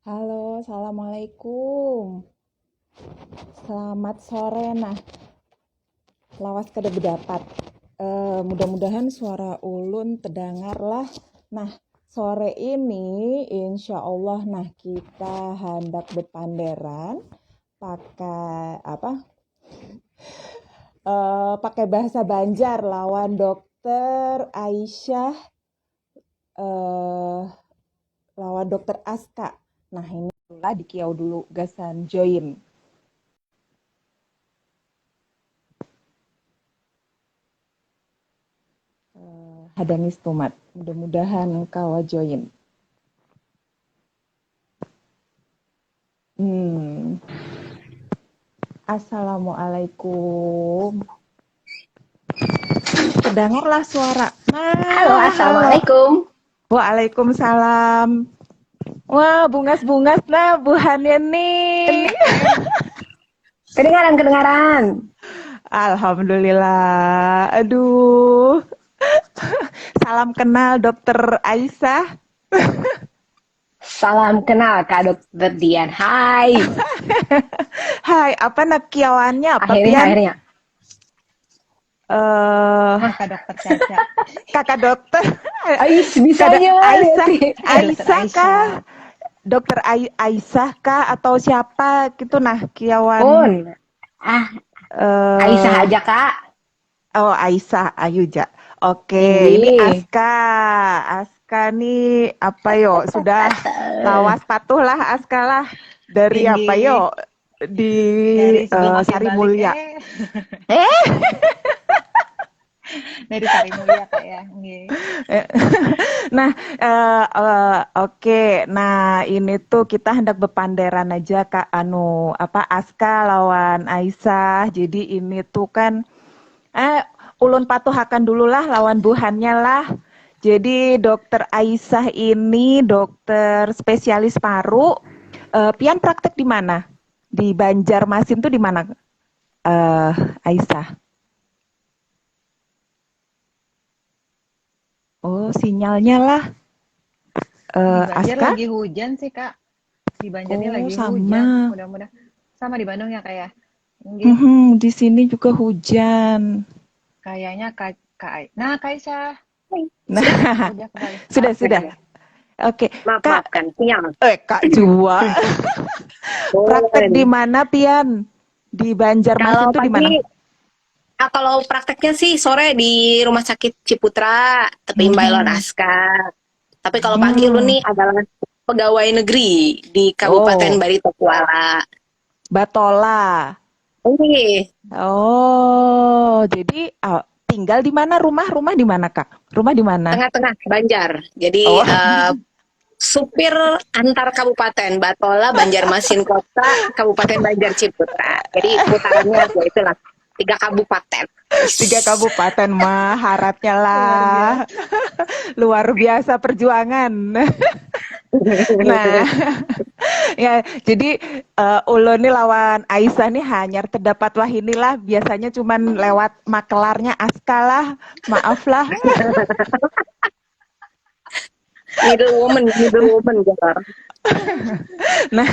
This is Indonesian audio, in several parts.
Halo, assalamualaikum. Selamat sore. Nah, lawas kada berdapat. Mudah-mudahan suara ulun terdengar lah. Nah, sore ini insya Allah, nah kita hendak berpanderan pakai apa? Pakai bahasa Banjar lawan Dokter Aisyah, eh, lawan Dokter Aska. Nah, ini lah dikiau dulu gasan join. Hadanis Tumat. Mudah-mudahan kau join. Assalamualaikum. Kedengarlah suara. Halo, Nah, halo. Assalamualaikum. Waalaikumsalam. Wah, bungas-bungas nah Bu Hania nih. Kedengaran, kedengaran. Alhamdulillah. Aduh. Salam kenal Dokter Aisyah. Salam kenal Kak Dokter Dian. Hai. Hai, apa nak kiawannya apa Akhirnya, pian? akhirnya. Eh, Kakak dokter Caca. kakak dokter. Ais, Kada bisanya. Aisyah, Dokter Aisyah kah? Aisyah. Dokter Aisyah kah atau siapa gitu nah kiawan Pun. Ah, Aisyah eh aja, Kak. oh Aisyah Ayuja. Oke, ini Ini. Aska. Aska nih apa yo? Sudah lawas patuh lah Aska lah dari apa Tinggi yo? Di dari sebelum akil Sari balik Mulia. eh dari Sari Mulia Kak ya. Nggih. Nah, oke. Nah, ini tuh kita hendak berpanderan aja Kak apa Aska lawan Aisyah. Jadi ini tuh kan ulun patuhakan dulu lah lawan buhannya lah. Jadi dokter Aisyah ini dokter spesialis paru. Pian praktek di mana? Di Banjarmasin tuh di mana? Aisyah. Oh, sinyalnya lah. Di Banjar Aska? lagi hujan sih Kak. Di Banjar ini Oh, lagi hujan. sama. Mudah-mudahan sama di Bandung ya Kak ya. Nggih. Di sini juga hujan. Kayaknya Nah, Kaisah Nah, udah kembali. sudah, Ya, sudah. ya. Oke, Maaf, Kak, maafkan. Siang. Kak Jua. Praktek di Pun. mana, Pian? Di Kalau Banjarmasin tuh di mana? pagi, kalau prakteknya sih sore di Rumah Sakit Ciputra, tepi Bailon Hmm. Aska. Tapi kalau pagi lu Hmm. nih adalah pegawai negeri di Kabupaten Oh, Barito Kuala. Batola. Oke, Oh, jadi tinggal di mana? Rumah di mana, Kak? Rumah di mana? tengah-tengah Banjar. Jadi Oh, supir antar kabupaten Batola, Banjarmasin Kota, Kabupaten Banjar Ciputra. Jadi putarannya ya itulah 3 kabupaten. tiga Wis. kabupaten mah harapnya Luar lah. biasa. Luar biasa perjuangan. Nah, ya, jadi ulun nih lawan Aisyah nih hanya terdapat wah inilah biasanya cuman lewat makelarnya Aska lah, maaf lah. Middle woman gitu. Nah,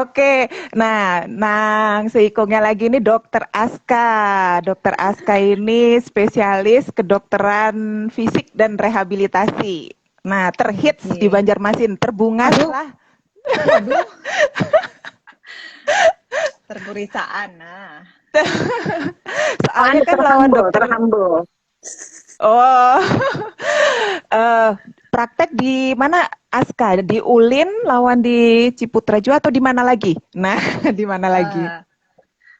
oke. Nah, nang seikungnya lagi nih Dokter Aska. Dokter Aska ini spesialis kedokteran fisik dan rehabilitasi. Nah, terhits di Nggih. Banjarmasin, terbungas Aduh, lah. waduh, terkurisaan. Nah, Soalnya kan lawan Terhambur, dokter. terhambur. Oh, eh praktek di mana Aska? Di Ulin lawan di Ciputra juga atau di mana lagi? Nah, di mana lagi? eh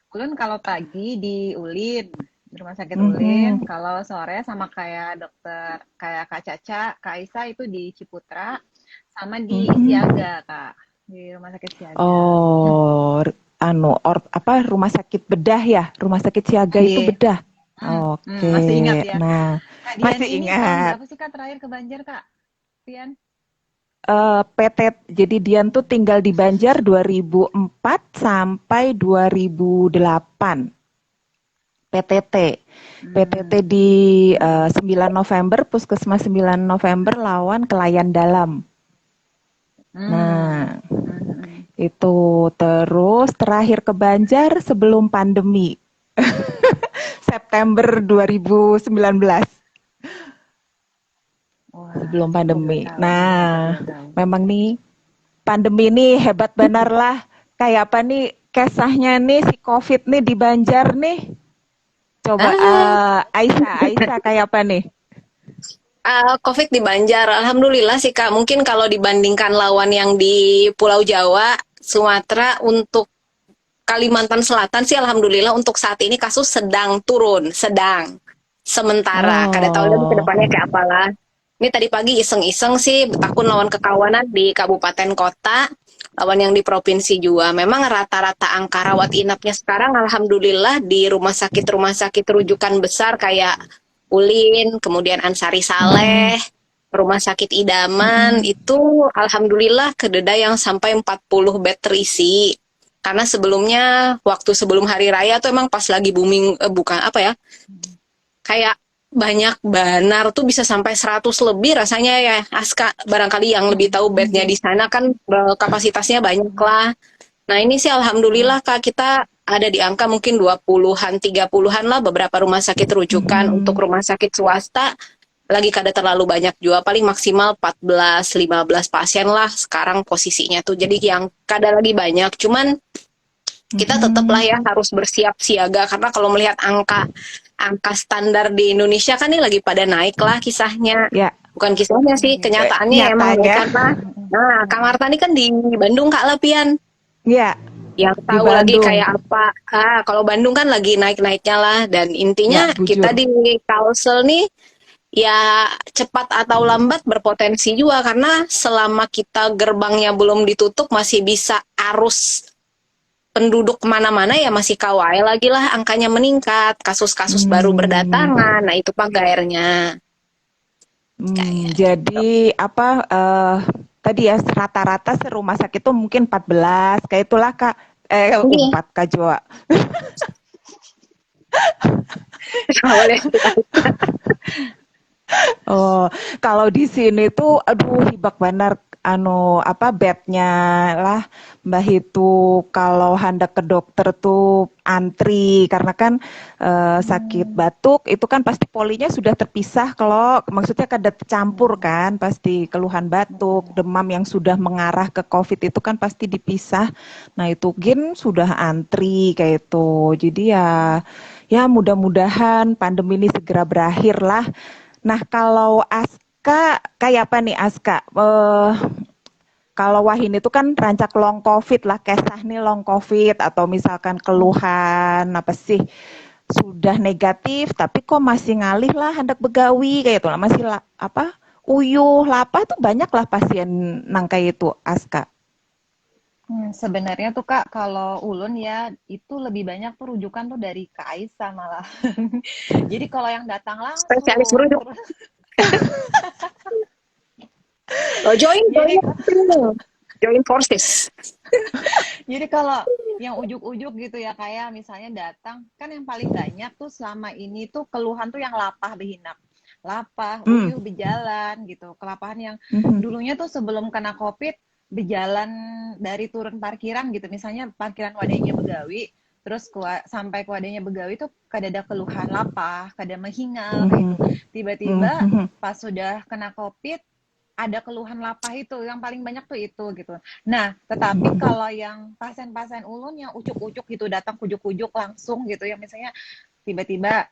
Ulun kalau pagi di Ulin, di Rumah Sakit Ulin. Mhm. Kalau sore sama kayak dokter, kayak Kak Caca, Kak Aisa itu di Ciputra, sama di Mhm. Siaga, Kak. Di Rumah Sakit Siaga. Oh, apa rumah sakit bedah ya? Rumah sakit siaga itu Nggih. bedah. Masih ingat Oke. ya. Nah, Kak Dian masih ini tahun ingat. berapa sih Kak terakhir ke Banjar, Kak? Dian? PT jadi Dian tuh tinggal di Banjar 2004 sampai 2008. PTT. PTT Hmm. di 9 November, Puskesmas 9 November lawan Kelayan Dalam. Hmm. Nah, Itu terus terakhir ke Banjar sebelum pandemi. September 2019 Wah, sebelum 10 pandemi. tahun. Nah, 10 tahun. memang nih pandemi ini hebat benar lah. Kayak apa nih kisahnya nih si COVID nih di Banjar nih. Coba Ah, Aisyah kayak apa nih? COVID di Banjar, alhamdulillah sih Kak. Mungkin kalau dibandingkan lawan yang di Pulau Jawa, Sumatera, untuk Kalimantan Selatan sih alhamdulillah untuk saat ini kasus sedang turun, sedang sementara. Kada tahu lagi ke Oh. depannya kayak apalah. Ini tadi pagi iseng-iseng sih betakun lawan kekawanan di kabupaten kota, lawan yang di provinsi juga. Memang rata-rata angka rawat inapnya sekarang alhamdulillah di rumah sakit rujukan besar kayak Ulin, kemudian Ansari Mm-mm. Saleh, Rumah Sakit Idaman Mm-mm. itu alhamdulillah kededa yang sampai 40 bed terisi. Karena sebelumnya waktu sebelum hari raya tuh emang pas lagi booming, bukan apa ya, kayak banyak banar tuh bisa sampai 100 lebih rasanya ya. Aska barangkali yang lebih tahu bednya di sana kan, kapasitasnya banyak lah. Nah ini sih alhamdulillah Kak, kita ada di angka mungkin 20-an, 30-an lah beberapa rumah sakit rujukan. Untuk Mm-mm. rumah sakit swasta lagi kada terlalu banyak juga, paling maksimal 14 15 pasien lah sekarang posisinya tuh. Jadi yang kada lagi banyak, cuman kita tetaplah Mm-mm. ya harus bersiap siaga karena kalau melihat angka angka standar di Indonesia kan ini lagi pada naik lah kisahnya. Ya, Bukan kisahnya sih, Iya. kenyataannya emang naik nyatanya. karena nah, Kak Marta ini kan di Bandung Kak Lapian. Ya, Yang di tahu lagi Bandung. kayak apa. Kalau Bandung kan lagi naik-naiknya lah dan Ya, intinya kita bujur. di Kalsel nih ya cepat atau lambat berpotensi juga karena selama kita gerbangnya belum ditutup masih bisa arus penduduk kemana-mana ya masih kawai lagi lah angkanya meningkat, kasus-kasus baru Hmm. berdatangan, nah itu pagarnya kayak gitu. Jadi apa tadi ya rata-rata serumah sakit itu mungkin 14 kayak itulah Kak. Iya, 4 Kak Joa. boleh. Oh, kalau di sini tuh aduh hibak benar apa bednya lah Mbah itu kalau hendak ke dokter tuh antri karena kan sakit Hmm. batuk itu kan pasti polinya sudah terpisah kalau maksudnya kada tercampur Hmm. kan pasti keluhan batuk, Hmm. demam yang sudah mengarah ke COVID itu kan pasti dipisah. Nah, itu gin sudah antri kayak itu. Jadi ya mudah-mudahan pandemi ini segera berakhir lah. Nah, kalau Aska, kayak apa nih Aska? Kalau Wahin itu kan rancak long COVID lah, kesah nih long COVID atau misalkan keluhan apa sih sudah negatif tapi kok masih ngalih lah hendak begawi kayak itu lah masih apa uyuh lapah tuh banyak lah pasien nang kayak itu Aska. Sebenarnya tuh Kak, kalau ulun ya itu lebih banyak tuh rujukan tuh dari Kak Aisyah malah. Jadi kalau yang datang Spesialis langsung, merujuk. terus Oh, jadi join forces. jadi kalau yang ujuk-ujuk gitu ya kayak misalnya datang kan yang paling banyak tuh selama ini tuh keluhan tuh yang lapah behinap. Lapah, Hmm. uyuh, berjalan gitu. Kelapahan yang Mhm. dulunya tuh sebelum kena COVID berjalan dari turun parkiran gitu. Misalnya parkiran wadahnya Begawi, terus sampai ke wadahnya Begawi tuh kadada keluhan lapah, kada mehingal kayak Mhm. itu. Tiba-tiba Mhm. pas sudah kena COVID ada keluhan lapah itu yang paling banyak tuh itu gitu. Nah, tetapi kalau yang pasien-pasien ulun yang ujuk-ujuk gitu datang ujuk-ujuk langsung gitu yang misalnya tiba-tiba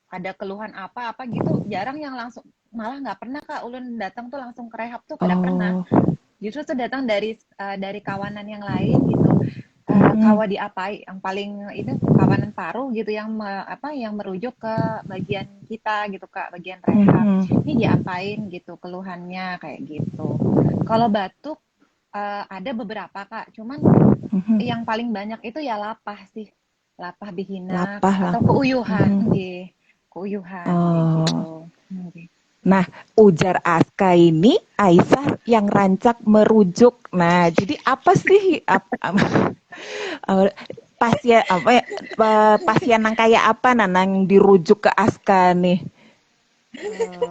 ada keluhan apa-apa gitu jarang yang langsung malah nggak pernah Kak ulun datang tuh langsung ke rehab tuh kada pernah. Oh. Justru tuh datang dari kawanan yang lain gitu. Mhm. Kawa diapai yang paling itu kawanan paru gitu yang yang merujuk ke bagian kita gitu Kak, bagian rehab. Mhm. Ini diapain gitu keluhannya kayak gitu. Kalau batuk ada beberapa Kak, cuman Mhm. yang paling banyak itu ya lapah sih. Lapah bihinak Lapah lah. atau keuyuhan, Mhm. nggih. Keuyuhan kayak Oh. gitu. Nggih. Nah, ujar Aska ini Aisyah yang rancak merujuk. Nah, jadi apa sih pasien apa ya, pasien yang kayak apa nanang dirujuk ke Aska nih?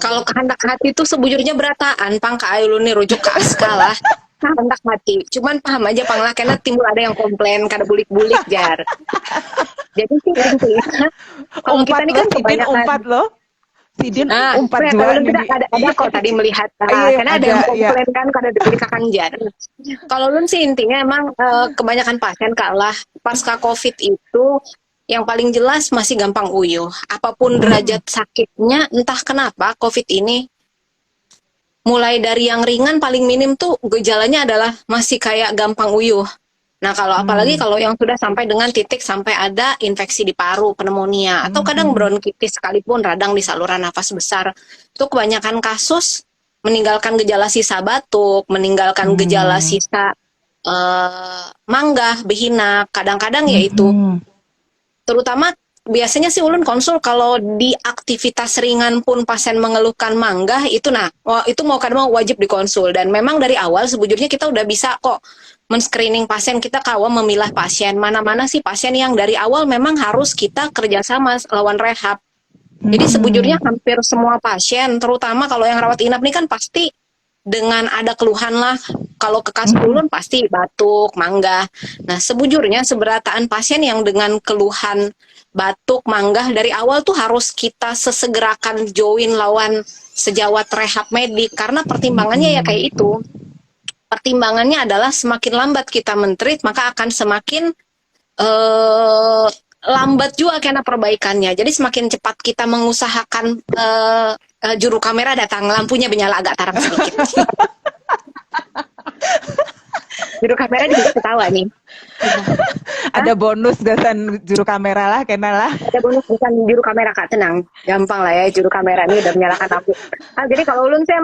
Kalau Eh, kehendak hati itu sebujurnya berataan, pang ke Ayulu nih rujuk ke Aska lah. hendak mati. Cuman paham aja panglah karena timbul ada yang komplain kada bulik-bulik jar. Jadi sih intinya kalau kita Umpat ini loh, kan Sidin kebanyakan umpat loh. Sidin umpat sebenarnya juga kalau nih. tidak ada kok tadi melihat Iya, karena ada ada yang ya. komplain kan kada diberi kakang jar. Kalau Lun sih intinya emang kebanyakan pasien kalah pasca COVID itu yang paling jelas masih gampang uyuh. Apapun derajat sakitnya, entah kenapa COVID ini mulai dari yang ringan paling minim tuh gejalanya adalah masih kayak gampang uyuh. Nah, kalau apalagi Hmm. kalau yang sudah sampai dengan titik sampai ada infeksi di paru, pneumonia, atau kadang bronkitis sekalipun radang di saluran nafas besar, itu kebanyakan kasus meninggalkan gejala sisa batuk, meninggalkan gejala Hmm. sisa manggah, behina, kadang-kadang yaitu Hmm. terutama biasanya sih ulun konsul kalau di aktivitas ringan pun pasien mengeluhkan manggah itu itu mau kan mau wajib dikonsul dan memang dari awal sebujurnya kita udah bisa kok men-screening pasien kita kawa memilah pasien mana-mana sih pasien yang dari awal memang harus kita kerjasama lawan rehab. Jadi sebujurnya Hmm. hampir semua pasien terutama kalau yang rawat inap ini kan pasti dengan ada keluhan lah kalau ke kas ulun pasti batuk, manggah. Nah, sebujurnya seberataan pasien yang dengan keluhan batuk, manggah dari awal tuh harus kita sesegerakan join lawan sejawat rehab medik karena pertimbangannya ya kayak itu. Pertimbangannya adalah semakin lambat kita men-treat maka akan semakin lambat juga karena perbaikannya. Jadi semakin cepat kita mengusahakan juru kamera datang, lampunya menyala agak terang sedikit. Juru kamera juga ketawa nih. Ada bonus gasan juru kamera lah, kena lah. Ada bonus bukan juru kamera kak, tenang, gampang lah ya juru kamera ini udah menyalakan lampu. Jadi kalau ulun saya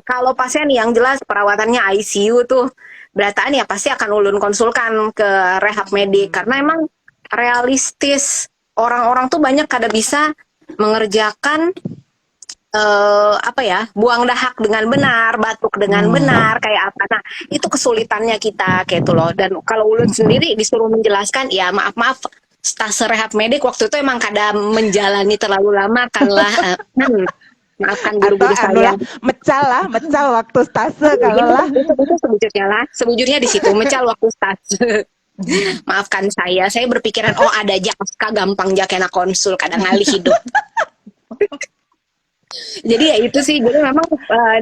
kalau pasien yang jelas perawatannya ICU tuh berataan ya pasti akan ulun konsulkan ke rehab medik karena emang realistis orang-orang tuh banyak kada bisa mengerjakan buang dahak dengan benar, batuk dengan benar, kayak apa. Nah, itu kesulitannya kita kayak itu loh. Dan kalau ulun sendiri disuruh menjelaskan, ya maaf, stase rehab medik waktu itu emang kada menjalani terlalu lama kan lah. Maafkan guru-guru Atau saya. mecal waktu stase kalau lah. Itu sebujurnya lah. Sebujurnya di situ, mecal waktu stase. Maafkan saya berpikiran, oh ada Jaska gampang jakena konsul, kadang ngalih hidup. Jadi ya itu sih, jadi memang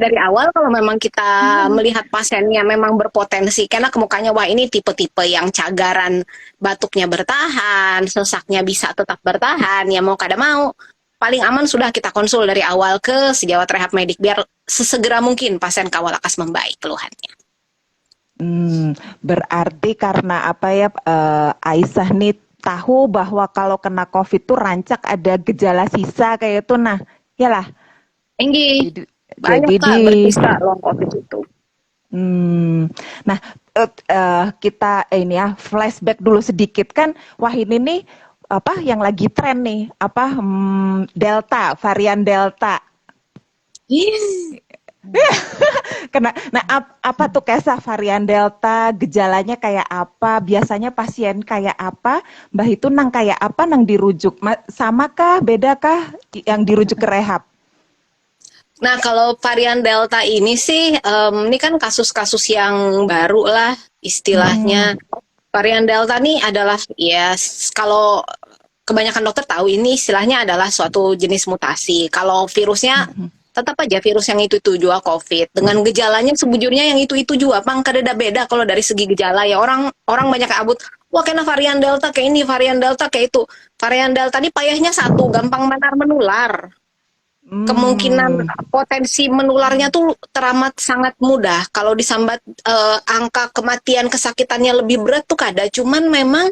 dari awal kalau memang kita melihat pasiennya memang berpotensi, karena kemukanya wah ini tipe-tipe yang cagaran batuknya bertahan, sesaknya bisa tetap bertahan, ya mau kada mau, paling aman sudah kita konsul dari awal ke sejawat rehab medik, biar sesegera mungkin pasien kawal akas membaik keluhannya. Berarti karena apa ya, Aisyah nih tahu bahwa kalau kena COVID tuh rancak ada gejala sisa kayak itu, nah, yalah. Enggi, Jadi banyak kak bersisa long COVID itu. Nah, kita ini ya flashback dulu sedikit kan, wah ini nih apa yang lagi tren nih, apa Delta, varian Delta. Nah, apa tuh Kesa varian Delta, gejalanya kayak apa, biasanya pasien kayak apa, mbah itu nang kayak apa nang dirujuk, sama kah, beda kah yang dirujuk ke rehab? Nah, kalau varian Delta ini sih, ini kan kasus-kasus yang baru lah istilahnya. Varian Delta nih adalah, ya kalau kebanyakan dokter tahu ini istilahnya adalah suatu jenis mutasi. Kalau virusnya, tetap aja virus yang itu juga COVID. Dengan gejalanya sebujurnya yang itu juga, pang kada beda kalau dari segi gejala ya. Orang banyak kabut, wah kena varian Delta kayak ini, varian Delta kayak itu. Varian Delta ini payahnya satu, gampang menular. Kemungkinan potensi menularnya tuh teramat sangat mudah. Kalau disambat angka kematian kesakitannya lebih berat tuh kada. Cuman memang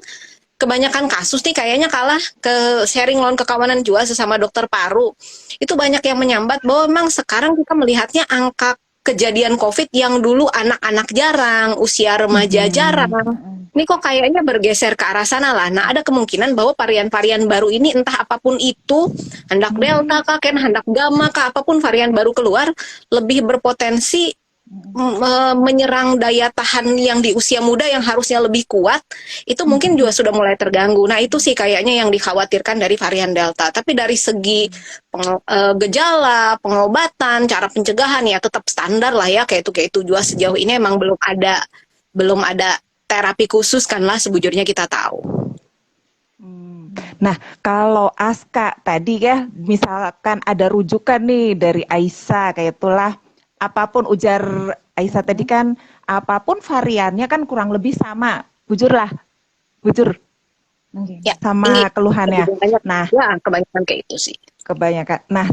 kebanyakan kasus nih kayaknya kalah ke sharing lawan kekawanan juga sesama dokter paru. Itu banyak yang menyambat bahwa memang sekarang kita melihatnya angka kejadian COVID yang dulu anak-anak jarang, usia remaja jarang. Ini kok kayaknya bergeser ke arah sana lah. Nah, ada kemungkinan bahwa varian-varian baru ini entah apapun itu, hendak Delta kah, hendak Gamma kah, apapun varian baru keluar, lebih berpotensi menyerang daya tahan yang di usia muda yang harusnya lebih kuat, itu mungkin juga Mhm. sudah mulai terganggu. Nah, itu sih kayaknya yang dikhawatirkan dari varian Delta. Tapi dari segi gejala, pengobatan, cara pencegahan ya tetap standar lah ya, kayak itu juga sejauh ini emang belum ada terapi khusus kan lah sebujurnya kita tahu. Hmm. Nah, kalau Aska tadi ya, misalkan ada rujukan nih dari Aisyah kayak itulah, apapun ujar Aisyah tadi Mm-mm. kan, apapun variannya kan kurang lebih sama, bujur lah, bujur Oke. Ya, ini sama keluhannya. lebih banyak Nah, ya kebanyakan kayak itu sih. kebanyakan. Nah,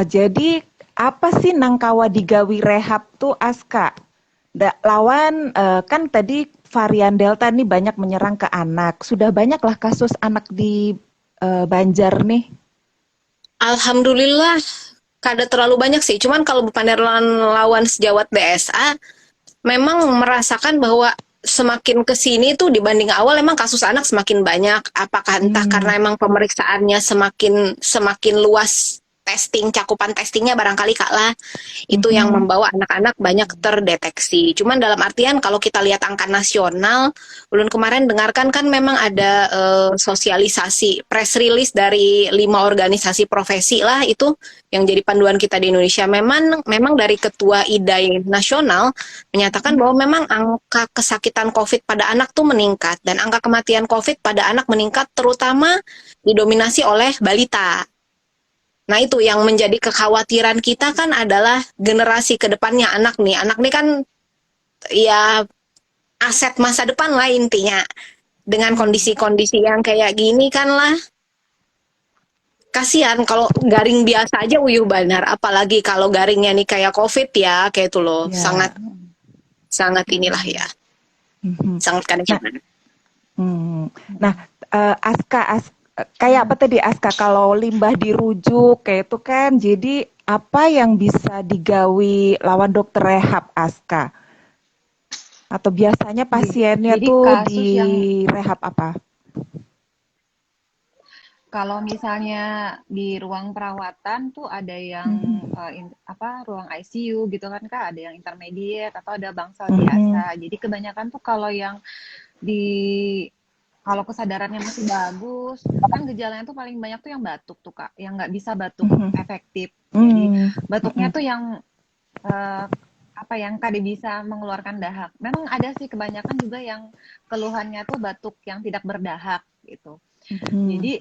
jadi apa sih nangkawa digawi rehab tuh Aska? Lawan kan tadi varian Delta nih banyak menyerang ke anak. Sudah banyaklah kasus anak di Banjar nih. Alhamdulillah kada terlalu banyak sih. Cuman kalau Pandaran lawan sejawat DSA memang merasakan bahwa semakin ke sini tuh dibanding awal emang kasus anak semakin banyak. Apakah entah Hmm. karena emang pemeriksaannya semakin semakin luas, cakupan testingnya barangkali Kak lah, itu yang Mhm. membawa anak-anak banyak terdeteksi. Cuman dalam artian kalau kita lihat angka nasional, ulun kemarin dengarkan kan memang ada sosialisasi press release dari 5 organisasi profesi lah itu yang jadi panduan kita di Indonesia. Memang dari ketua IDAI nasional menyatakan bahwa memang angka kesakitan COVID pada anak tuh meningkat dan angka kematian COVID pada anak meningkat terutama didominasi oleh balita. Nah, itu yang menjadi kekhawatiran kita kan adalah generasi ke depannya anak nih. Anak nih kan ya aset masa depan lah intinya. Dengan Hmm. kondisi-kondisi yang kayak gini kan lah kasihan kalau garing biasa aja uyuh banar, apalagi kalau garingnya nih kayak COVID ya, kayak itu loh. Sangat Ya. sangat inilah Mhm. ya. Mhm. Sangat kada Nah, nyaman. nah, kayak apa tadi Aska kalau limbah dirujuk kayak itu kan, jadi apa yang bisa digawi lawan dokter rehab Aska? Atau biasanya pasiennya Jadi tuh di kasus yang rehab apa? kalau misalnya di ruang perawatan tuh ada yang Mhm. ruang ICU gitu kan Kak, ada yang intermediate atau ada bangsal Mhm. biasa. Jadi kebanyakan tuh kalau yang di kalau kesadarannya masih bagus, kan gejalanya tuh paling banyak tuh yang batuk tuh Kak, yang nggak bisa batuk Mhm. efektif. Jadi Mmm. batuknya Mhm. tuh yang eh, yang kade bisa mengeluarkan dahak. Memang ada sih kebanyakan juga yang keluhannya tuh batuk yang tidak berdahak gitu. Mhm. Jadi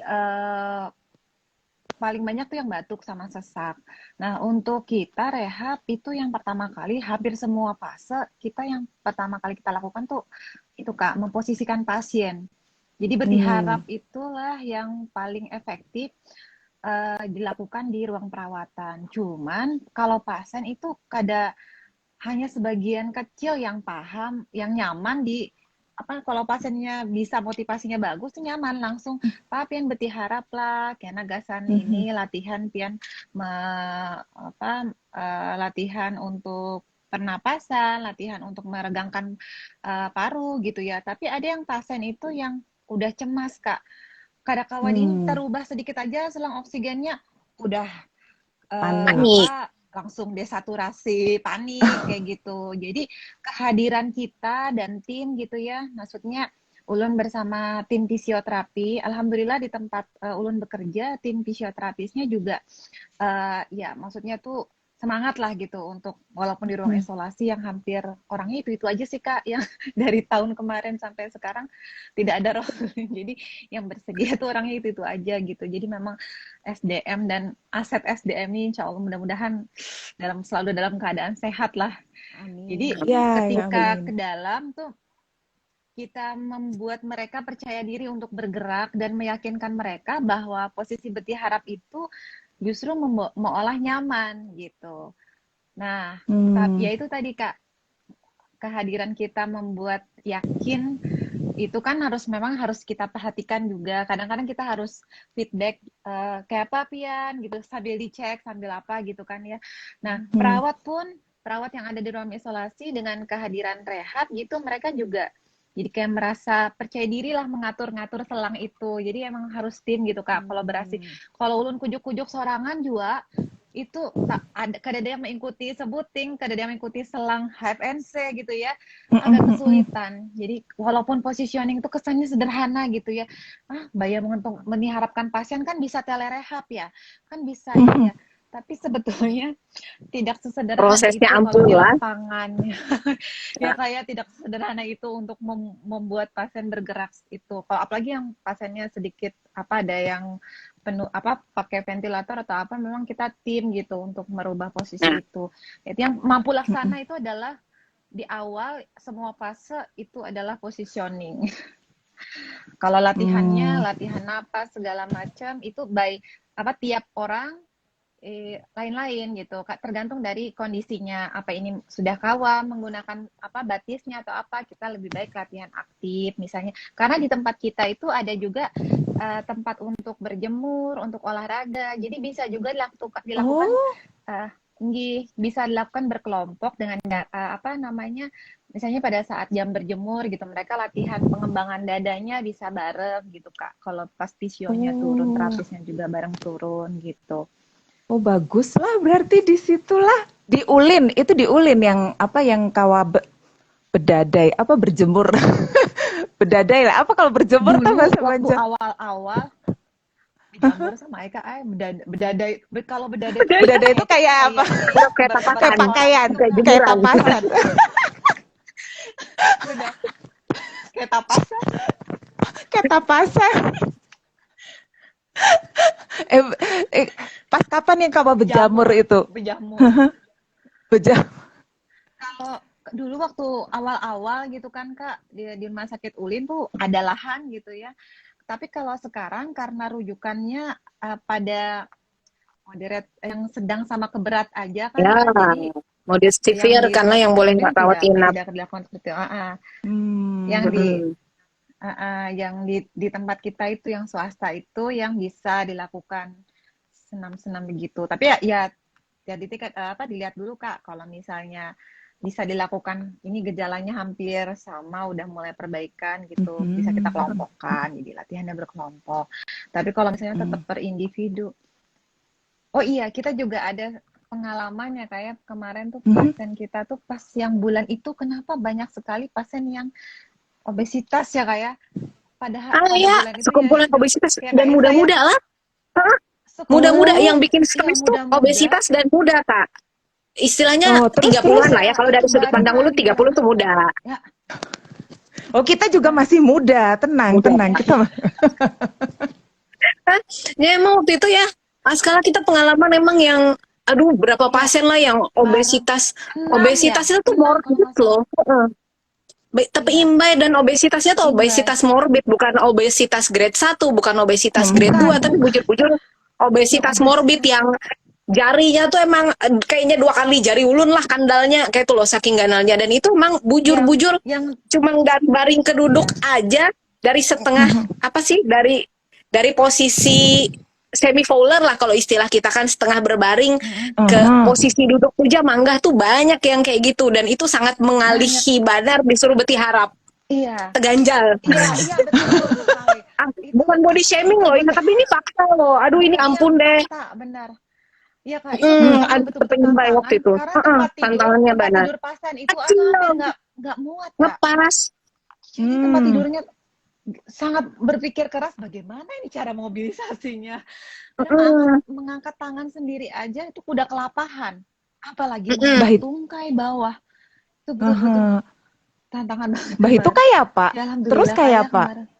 paling banyak tuh yang batuk sama sesak. Nah, untuk kita rehab itu yang pertama kali hampir semua fase kita yang pertama kali kita lakukan tuh itu Kak, memposisikan pasien. Jadi Mmm. berharap itulah yang paling efektif dilakukan di ruang perawatan. Cuman kalau pasien itu hanya sebagian kecil yang paham, yang nyaman di kalau pasiennya bisa motivasinya bagus tuh nyaman langsung Pak pian beti harap lah kayak nagasan Mhm. ini latihan pian latihan untuk pernapasan, latihan untuk meregangkan paru gitu ya. Tapi ada yang pasien itu yang udah cemas Kak. Kadang-kadang Mmm. terubah sedikit aja selang oksigennya udah Panik. Panik. langsung desaturasi, panik kayak gitu. Jadi kehadiran kita dan tim gitu ya, maksudnya Ulun bersama tim fisioterapi, alhamdulillah di tempat Ulun bekerja, tim fisioterapisnya juga ya maksudnya tuh semangat lah gitu untuk walaupun di ruang Mhm. isolasi yang hampir orangnya itu aja sih Kak yang dari tahun kemarin sampai sekarang tidak ada roh. Jadi yang bersedia tuh orangnya itu aja gitu. Jadi memang SDM dan aset SDM ini insya Allah mudah-mudahan selalu dalam keadaan sehat lah. Amin. Jadi Ya, ya ketika amin. ke dalam tuh kita membuat mereka percaya diri untuk bergerak dan meyakinkan mereka bahwa posisi beti harap itu justru mengolah nyaman gitu. Nah, Mmm. ya itu tadi Kak, kehadiran kita membuat yakin itu kan memang harus kita perhatikan juga. Kadang-kadang kita harus feedback kayak apa Pian gitu sambil dicek sambil apa gitu kan ya. Nah, Mhm. perawat yang ada di ruang isolasi dengan kehadiran rehab gitu mereka juga jadi kayak merasa percaya diri lah mengatur-ngatur selang itu. Jadi emang harus tim gitu Kak, kolaborasi. Mmm. Kalau ulun kujuk-kujuk sorangan juga itu tak ada kadada yang mengikuti sebuting, kadada yang mengikuti selang HFNC gitu ya, agak kesulitan. Jadi walaupun positioning itu kesannya sederhana gitu ya, bayar untuk mengharapkan pasien kan bisa telerehab ya, kan bisa ini ya. Tapi sebetulnya tidak sesederhana itu Prosesnya kalau di ampulah. lapangannya. Ya kayak tidak sesederhana itu untuk membuat pasien bergerak itu. Kalau apalagi yang pasiennya sedikit ada yang penuh pakai ventilator atau apa, memang kita tim gitu untuk merubah posisi itu. Jadi yang mampu laksana itu adalah di awal semua fase itu adalah positioning. Kalau latihannya, latihan napas segala macam itu tiap orang lain-lain gitu, tergantung dari kondisinya. Apa ini sudah kawam menggunakan batisnya atau apa, kita lebih baik latihan aktif misalnya. Karena di tempat kita itu ada juga tempat untuk berjemur, untuk olahraga. Jadi bisa juga dilakukan bisa dilakukan berkelompok dengan misalnya pada saat jam berjemur gitu, mereka latihan pengembangan dadanya bisa bareng gitu Kak. Kalau pas visionya turun, terapisnya juga bareng turun gitu. Oh bagus lah, berarti di situlah di Ulin yang yang bedadai berjemur bedadai lah kalau berjemur dulu tuh bahasa waktu Banjar. awal-awal dijemur sama Eka bedadai kalau bedadai itu kayak apa? Kayak tapasan. Kayak pakaian, kayak tapasan. Kayak tapasan. Kayak tapasan. Pas kapan yang kamu berjamur itu? Berjamur. Kalau dulu waktu awal-awal gitu kan Kak, di rumah sakit Ulin tuh ada lahan gitu ya. Tapi kalau sekarang karena rujukannya pada moderate yang sedang sama keberat aja kan, Ya, jadi mode severe kan lah yang boleh nggak rawat inap. Tidak dilakukan seperti yang di tempat kita itu yang swasta itu yang bisa dilakukan senam-senam begitu. Tapi ya dilihat dulu Kak, kalau misalnya bisa dilakukan, ini gejalanya hampir sama, udah mulai perbaikan gitu, bisa kita kelompokkan, jadi latihannya berkelompok. Tapi kalau misalnya tetap per individu, oh iya, kita juga ada pengalaman ya kayak kemarin tuh pasien kita tuh pas yang bulan itu kenapa banyak sekali pasien yang obesitas ya kayak, padahal ya, sekumpulan obesitas dan muda-muda lah. Muda-muda yang bikin stres tuh obesitas dan muda Kak. Istilahnya 30-an lah ya, kalau dari sudut pandang Ulun 30 tuh muda. Ya. Oh kita juga masih muda, tenang kita. Ya emang waktu itu ya, sekarang kita pengalaman emang yang berapa pasien lah yang obesitas itu tuh morbid loh. Tapi imbai dan obesitasnya tuh obesitas morbid, bukan obesitas grade 1, bukan obesitas grade 2, tapi bujur-bujur obesitas morbid yang jarinya tuh emang kayaknya 2 kali jari ulun lah kandalnya, kayak tuh loh saking ganalnya. Dan itu emang bujur-bujur cuma dari baring ke duduk aja, dari setengah dari posisi semi fowler lah kalau istilah kita kan, setengah berbaring ke posisi duduk puja manggah tuh banyak yang kayak gitu, dan itu sangat mengalihi banar disuruh beti harap. Iya. Teganjal. Iya betul. Bukan body shaming loh, tapi ini fakta loh. Aduh ini ampun deh. Benar. Iya Kak, betul penyembah waktu itu. Tantangannya benar. Tidur pasien itu nggak muat Kak. Lepas. Jadi tempat tidurnya sangat berpikir keras bagaimana ini cara mobilisasinya. Mengangkat tangan sendiri aja itu udah kelapahan. Apalagi tungkai bawah. Itu betul-betul tantangan banget. Bah itu kayak apa? Terus kayak apa?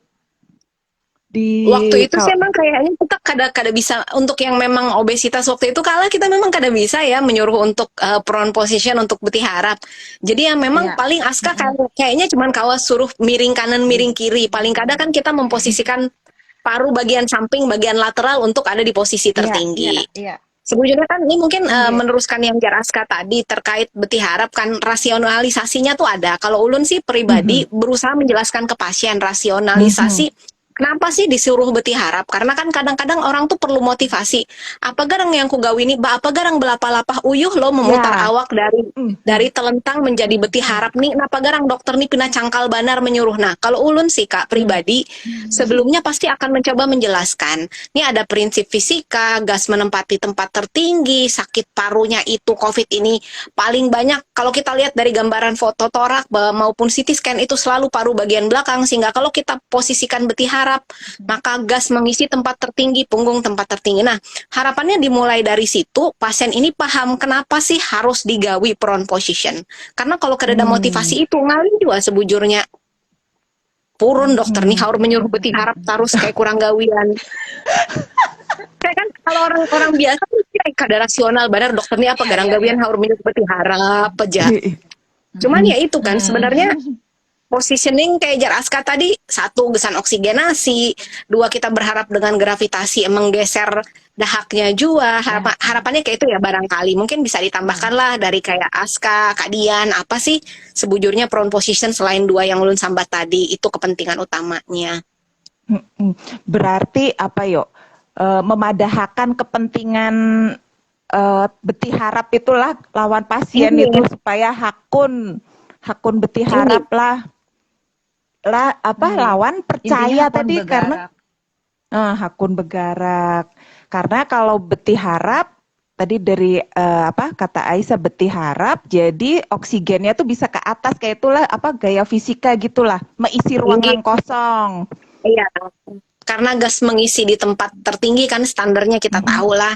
Waktu itu sih emang kayaknya kita kada bisa untuk yang memang obesitas waktu itu kita memang kada bisa ya menyuruh untuk prone position untuk beti harap. Jadi yang memang paling Aska kayaknya cuman kawas suruh miring kanan miring kiri. Paling kada kan kita memposisikan paru bagian samping bagian lateral untuk ada di posisi tertinggi. Sebetulnya kan ini mungkin meneruskan yang Jar Aska tadi terkait beti harap kan, rasionalisasinya tuh ada. Kalau ulun sih pribadi berusaha menjelaskan ke pasien rasionalisasi Kenapa sih disuruh betiharap? Karena kan kadang-kadang orang tuh perlu motivasi. Apa garang yang ku gawini, apa garang belapah-lapah uyuh lo memutar Ya. awak dari telentang menjadi betiharap nih. Napa garang dokter nih pina cangkal banar menyuruh. Nah, kalau ulun sih Kak pribadi, sebelumnya pasti akan mencoba menjelaskan. Ini ada prinsip fisika, gas menempati tempat tertinggi, sakit parunya itu COVID ini paling banyak. Kalau kita lihat dari gambaran foto torak maupun CT scan itu selalu paru bagian belakang, sehingga kalau kita posisikan betiharap maka gas mengisi tempat tertinggi, punggung tempat tertinggi. Nah, harapannya dimulai dari situ, pasien ini paham kenapa sih harus digawi prone position. Karena kalau kedada motivasi itu ngalih juga sebujurnya. Purun dokter nih harus menyuruh betiharap terus kayak kurang gawian. Kayak kan kalau orang-orang biasa tuh kayak kada rasional, benar dokter nih apa garang gawian harus menyuruh betiharap aja. Cuman ya itu kan sebenarnya positioning kayak Jar Aska tadi, satu gesan oksigenasi, dua kita berharap dengan gravitasi emang geser dahaknya juga. Harapannya kayak itu ya barangkali. Mungkin bisa ditambahkan lah dari kayak Aska, Kak Dian, apa sih sebujurnya prone position selain dua yang ulun sambat tadi, itu kepentingan utamanya. Berarti apa yuk? Memadahakan kepentingan betiharap itulah lawan pasien itu supaya hakun betiharap lah lawan percaya tadi karena hakun begarak. Karena kalau betiharap tadi dari kata Aisyah betiharap jadi oksigennya tuh bisa ke atas kayak itulah gaya fisika gitulah, mengisi ruangan kosong. Iya. Karena gas mengisi di tempat tertinggi kan standarnya kita tahu lah.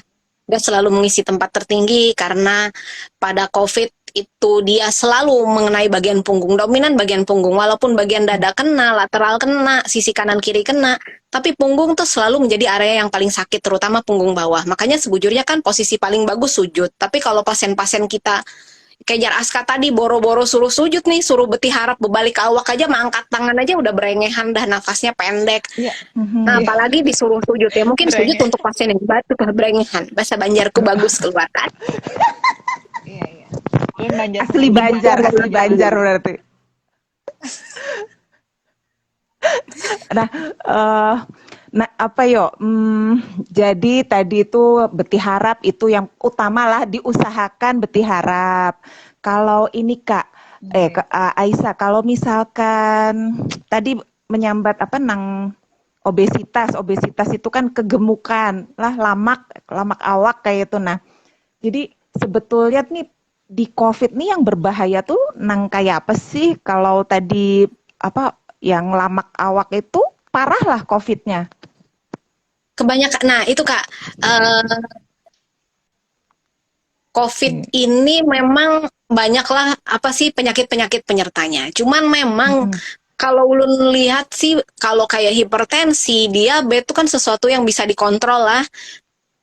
Gas selalu mengisi tempat tertinggi karena pada COVID itu dia selalu mengenai bagian punggung, dominan bagian punggung, walaupun bagian dada kena, lateral kena, sisi kanan kiri kena, tapi punggung tuh selalu menjadi area yang paling sakit, terutama punggung bawah. Makanya sebujurnya kan posisi paling bagus sujud. Tapi kalau pasien-pasien kita kayak Jar Aska tadi boro-boro suruh sujud nih, suruh betiharap berbalik awak aja, mengangkat tangan aja udah berengehan dah, nafasnya pendek. Nah, apalagi disuruh sujud ya, mungkin sujud untuk pasien yang batuk berengehan. Bahasa Banjarku bagus keluar kan. Iya. Asli Banjar berarti. Nah, apa yuk? Jadi tadi itu betiharap itu yang utama lah, diusahakan betiharap. Kalau ini Kak, Aisyah, kalau misalkan tadi menyambat obesitas itu kan kegemukan lah, lamak awak kayak itu. Nah, jadi sebetulnya nih di COVID nih yang berbahaya tuh kayak apa sih? Kalau tadi yang lamak awak itu parah lah COVID-nya. Kebanyakan, nah itu Kak, COVID ini memang banyaklah penyakit-penyakit penyertanya. Cuman memang kalau ulun lihat sih, kalau kayak hipertensi, diabetes itu kan sesuatu yang bisa dikontrol lah.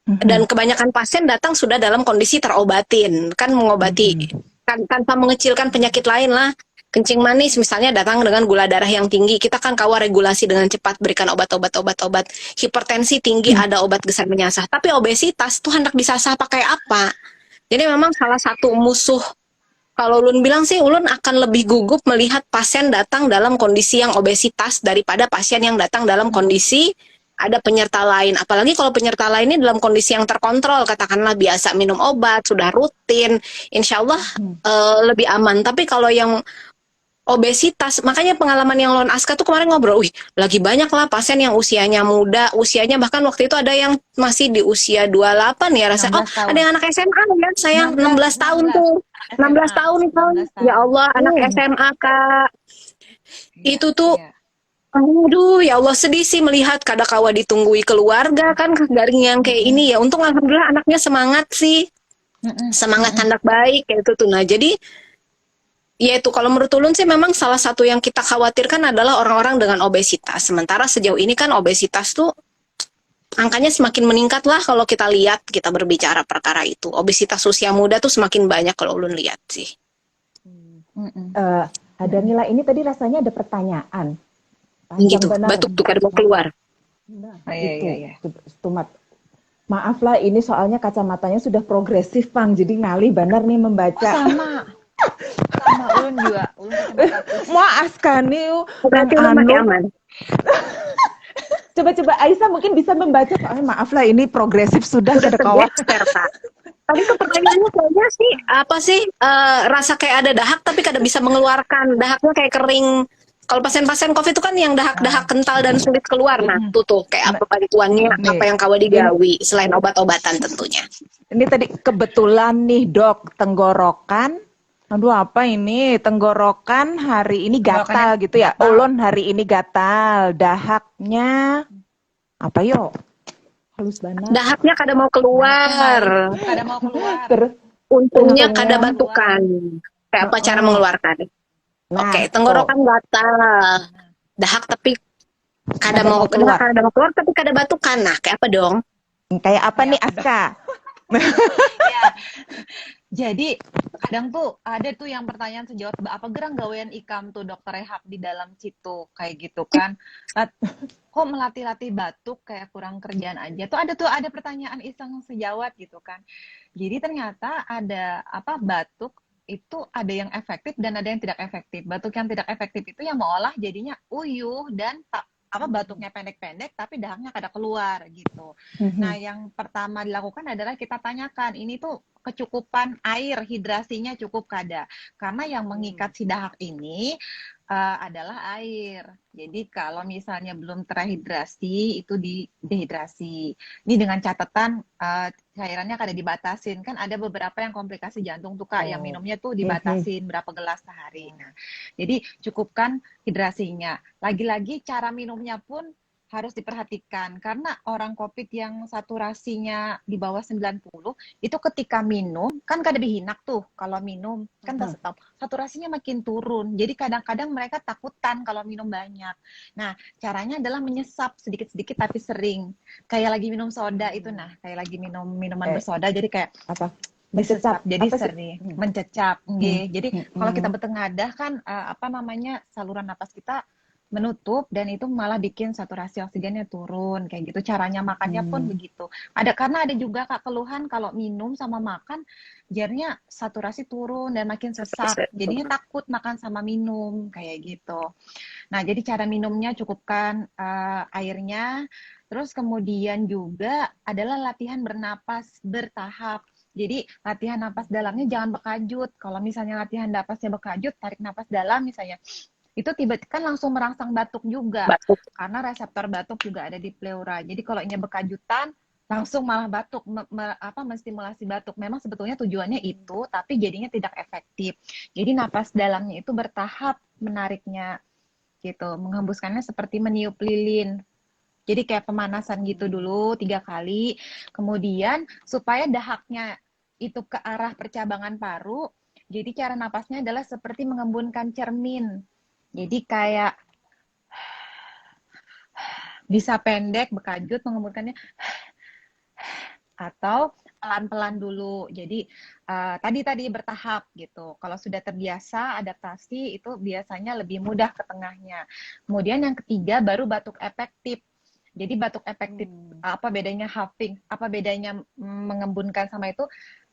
Dan kebanyakan pasien datang sudah dalam kondisi terobatin, kan mengobati, kan tanpa mengecilkan penyakit lain lah. Kencing manis misalnya datang dengan gula darah yang tinggi, kita kan kawa regulasi dengan cepat, berikan obat. Hipertensi tinggi ada obat geser menyasar. Tapi obesitas tuh hendak disasah pakai apa? Jadi memang salah satu musuh, kalau ulun bilang sih, ulun akan lebih gugup melihat pasien datang dalam kondisi yang obesitas daripada pasien yang datang dalam kondisi ada penyerta lain. Apalagi kalau penyerta lain ini dalam kondisi yang terkontrol, katakanlah biasa minum obat, sudah rutin, insya Allah lebih aman. Tapi kalau yang obesitas, makanya pengalaman yang lawan Aska tuh kemarin ngobrol, lagi banyak lah pasien yang usianya muda, usianya bahkan waktu itu ada yang masih di usia 28 ya rasa. Ada yang anak SMA ya, sayang 16 tahun tuh. 16 tahun kan. Ya Allah, anak SMA Kak. Itu tuh aduh, ya Allah sedih sih melihat kadakawa ditunggui keluarga kan garing yang kayak ini ya. Untung alhamdulillah anaknya semangat sih. Semangat anak baik kayak itu tuh. Nah, jadi ya itu kalau menurut ulun sih memang salah satu yang kita khawatirkan adalah orang-orang dengan obesitas. Sementara sejauh ini kan obesitas tuh angkanya semakin meningkat lah kalau kita lihat, kita berbicara perkara itu. Obesitas usia muda tuh semakin banyak kalau ulun lihat sih. Ada Nila, ini tadi rasanya ada pertanyaan. Gitu, batuk tuh kada mau keluar. Iya. Maaf lah, ini soalnya kacamatanya sudah progresif, Pang. Jadi ngalih benar nih membaca. Sama ulun juga. Mau Aska nih, berarti ulun masih aman. Coba Aisyah mungkin bisa membaca. Maaf lah, ini progresif sudah Udah kada kawan. tergeser, Kak. Tadi tuh pertanyaannya kayaknya sih apa sih rasa kayak ada dahak tapi kada bisa mengeluarkan dahaknya kayak kering. Kalau pasien-pasien COVID itu kan yang dahak-dahak kental dan sulit keluar. Nah, tuh kayak Nah, apa bantuannya, apa nih, yang kawa ini, digawi selain obat-obatan tentunya. ini tadi kebetulan nih dok, tenggorokan. Aduh apa ini? Tenggorokan hari ini gatal Tenggorokannya gitu ya. gatal. Ulun hari ini gatal. Dahaknya apa yo? Halus banget. Dahaknya kada mau Dahaknya keluar. baik, kada mau keluar. Terus Untungnya untungnya, kada Mau keluar. batukan. Kayak apa cara heeh. mengeluarkan? Oke, Nah, tuh, tenggorokan gatal. Dahak tapi kada kada mau mau keluar. kada mau keluar tapi kada batukan. Nah, kayak apa dong? Kayak apa Kayak nih apa dong? Aska? Ya, jadi kadang tuh ada tuh yang pertanyaan sejawat apa gerang gawean ikam tuh dokter rehab di dalam situ kayak gitu kan. Kok melatih-latih batuk kayak kurang kerjaan aja. Tuh ada pertanyaan iseng sejawat gitu kan. Jadi ternyata ada apa batuk itu ada yang efektif dan ada yang tidak efektif. Batuk yang tidak efektif itu yang mengolah jadinya uyuh dan apa batuknya pendek-pendek tapi dahaknya kada keluar gitu. Nah, yang pertama dilakukan adalah kita tanyakan ini tuh kecukupan air hidrasinya cukup kada. Karena yang mengikat si dahak ini adalah air. Jadi kalau misalnya belum terhidrasi itu dehidrasi. Ini dengan catatan cairannya kada dibatasin. Kan ada beberapa yang komplikasi jantung tuh Kak yang Oh. minumnya tuh dibatasin berapa gelas sehari. Nah, jadi cukupkan hidrasinya. Lagi-lagi cara minumnya pun harus diperhatikan karena orang COVID yang saturasinya di bawah 90 itu ketika minum kan kada bihinak tuh kalau minum kan tetap saturasinya makin turun. Jadi kadang-kadang mereka takutan kalau minum banyak. Nah, caranya adalah menyesap sedikit-sedikit tapi sering. Kayak lagi minum soda itu kayak lagi minum minuman bersoda jadi kayak Apa? disesap jadi Apa sih? sering mencecap jadi kalau kita betengadah kan apa namanya saluran napas kita menutup dan itu malah bikin saturasi oksigennya turun kayak gitu caranya makannya pun begitu karena ada juga Kak keluhan kalau minum sama makan jadinya saturasi turun dan makin sesak jadinya takut makan sama minum kayak gitu. Nah jadi cara minumnya cukupkan airnya terus kemudian juga adalah latihan bernapas bertahap. Jadi latihan napas dalamnya jangan bekajut. Kalau misalnya latihan napasnya bekajut, tarik napas dalam misalnya, itu tiba-tiba kan langsung merangsang batuk juga. Batuk. Karena reseptor batuk juga ada di pleura. Jadi kalau ini bekajutan, langsung malah batuk, menstimulasi batuk. Memang sebetulnya tujuannya itu, tapi jadinya tidak efektif. Jadi napas dalamnya itu bertahap menariknya, gitu. Menghembuskannya seperti meniup lilin. Jadi kayak pemanasan gitu dulu 3 kali. Kemudian supaya dahaknya itu ke arah percabangan paru. Jadi cara napasnya adalah seperti mengembunkan cermin. Jadi kayak bisa pendek, bekajut, mengembunkannya atau pelan-pelan dulu. Jadi tadi bertahap gitu. Kalau sudah terbiasa adaptasi itu biasanya lebih mudah ke tengahnya. Kemudian yang ketiga baru batuk efektif. Jadi batuk efektif apa bedanya huffing? Apa bedanya mengembunkan sama itu?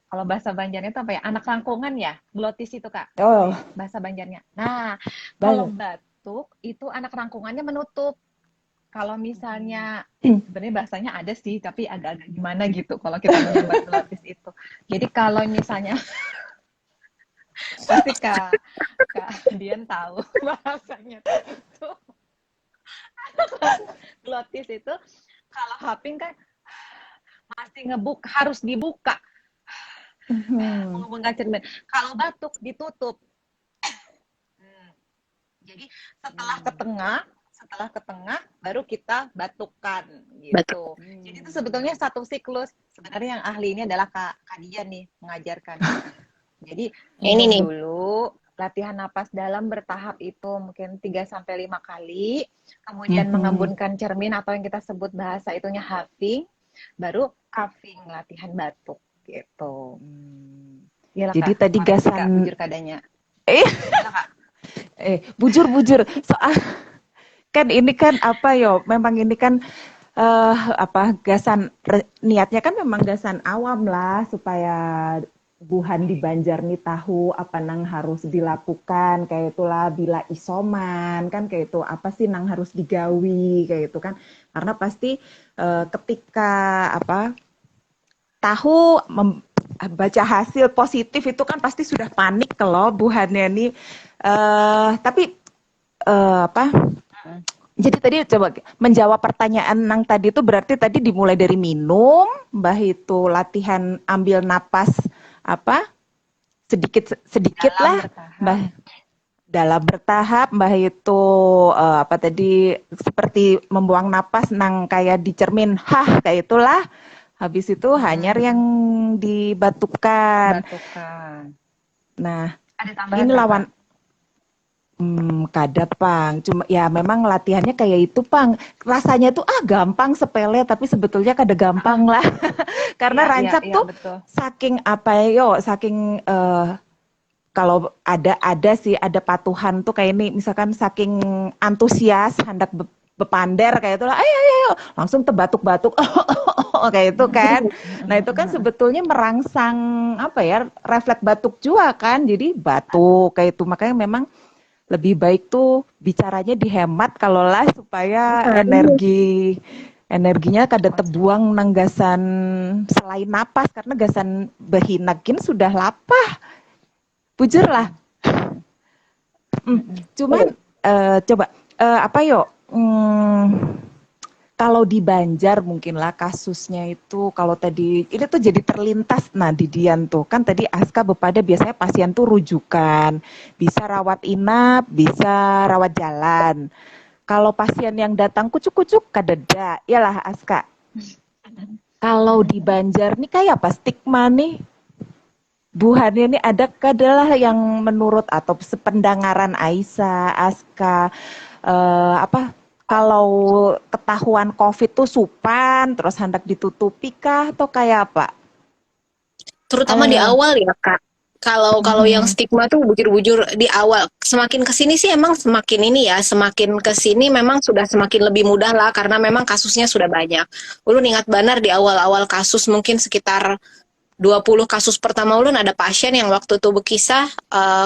Kalau bahasa Banjarnya itu apa ya? Anak rangkungan ya, glotis itu Kak. Oh, Bahasa Banjarnya. Nah, kalau batuk itu anak rangkungannya menutup. Kalau misalnya sebenarnya bahasanya ada sih, tapi agak-agak gimana gitu kalau kita menyambat glotis itu. Jadi kalau misalnya pasti Kak Dian tahu bahasanya itu. Glotis itu kalau huffing kan masih harus dibuka. Menghubungkan cermin. Kalau batuk ditutup. Jadi setelah ke tengah baru kita batukkan gitu. Jadi itu sebetulnya satu siklus. Sebenarnya yang ahli ini adalah Kak Dian nih mengajarkan. Jadi Ini nih. dulu latihan napas dalam bertahap itu mungkin 3 sampai 5 kali. Kemudian mengembunkan cermin atau yang kita sebut bahasa itunya huffing, baru coughing latihan batuk gitu. Yalah, jadi Kak, tadi koreksi, Kak, gasan bujur kadanya. Yalah, Kak. bujur soal kan ini kan apa yo memang ini kan apa gasan niatnya kan memang gasan awam lah supaya Buhan di Banjar nih tahu apa nang harus dilakukan kayak itulah bila isoman kan kayak itu apa sih nang harus digawi kayak itu kan karena pasti ketika apa tahu baca hasil positif itu kan pasti sudah panik kalau buhannya nih tapi apa jadi tadi coba menjawab pertanyaan nang tadi itu berarti tadi dimulai dari minum, mbah itu latihan ambil napas apa sedikit sedikit dalam lah, bertahap. mbah dalam bertahap, mbah itu apa tadi seperti membuang napas nang kayak di cermin, hah kayak itulah. Habis itu hanyar yang dibatukan. Batukan. Nah, Ada tambahan ini nggak, lawan Kak? Kada Pang, cuma ya memang latihannya kayak itu Pang. Rasanya tuh gampang sepele tapi sebetulnya kada gampang lah. Karena Iya, iya, rancak iya, tuh betul. saking apa ya, yo, saking kalau ada sih ada patuhan tuh kayak ini misalkan saking antusias hendak bepander kayak itulah ayo ayo ayo langsung tebatuk-batuk kayak itu kan. Nah, itu kan sebetulnya merangsang apa ya refleks batuk juga kan. Jadi batuk kayak itu makanya memang lebih baik tuh bicaranya dihemat kalau lah supaya Nah, iya. energinya kada terbuang nang gasan selain napas karena gasan berhinakin sudah lapah bujur lah. Cuman coba apa yo kalau di Banjar mungkin lah kasusnya itu kalau tadi ini tuh jadi terlintas nah di Dian tuh kan tadi Aska bepada biasanya pasien tuh rujukan bisa rawat inap bisa rawat jalan kalau pasien yang datang kucuk-kucuk kadeda iyalah Aska kalau di Banjar nih kayak apa stigma nih Buhannya ini ada kadalah yang menurut atau sependangaran Aisyah, Aska, apa kalau ketahuan COVID tuh supan, terus hendak ditutupi kah atau kayak apa? Terutama di Eh, awal ya Kak. Kalau kalau yang mhm, stigma tuh bujur-bujur di awal. Semakin kesini sih emang semakin ini ya, semakin kesini memang sudah semakin lebih mudah lah karena memang kasusnya sudah banyak. Ulun ingat benar di awal-awal kasus mungkin sekitar 20 kasus pertama ulun ada pasien yang waktu itu berkisah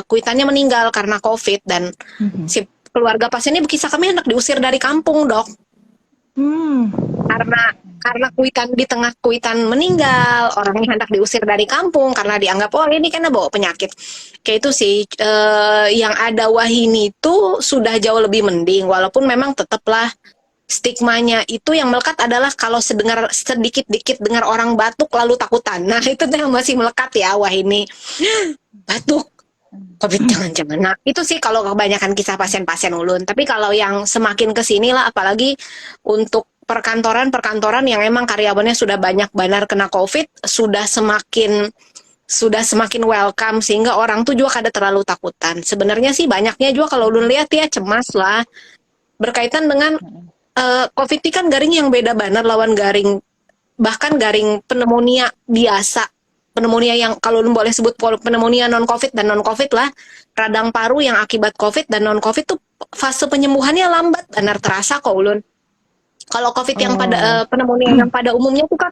kuitannya meninggal karena COVID dan mhm. si keluarga pasien ini berkisah kami hendak diusir dari kampung dok Hmm, karena kuitan di tengah kuitan meninggal orangnya hendak diusir dari kampung karena dianggap oh ini kan bawa penyakit kayak itu sih yang ada wahini itu sudah jauh lebih mending walaupun memang tetaplah stigmanya itu yang melekat adalah kalau sedengar sedikit-dikit dengar orang batuk lalu takutan nah itu tuh yang masih melekat ya wahini batuk COVID jangan-jangan. Nah, itu sih kalau kebanyakan kisah pasien-pasien ulun. Tapi kalau yang semakin ke sini lah, apalagi untuk perkantoran-perkantoran yang emang karyawannya sudah banyak benar kena COVID, sudah semakin welcome sehingga orang tuh juga kada terlalu takutan. Sebenarnya sih banyaknya juga kalau ulun lihat ya cemas lah berkaitan dengan COVID ini kan garing yang beda banget lawan garing bahkan garing pneumonia biasa pneumonia yang kalau lu boleh sebut pneumonia non covid dan non covid lah radang paru yang akibat covid dan non covid tuh fase penyembuhannya lambat benar terasa kok ulun kalau covid yang pada oh, pneumonia yang pada umumnya tuh kan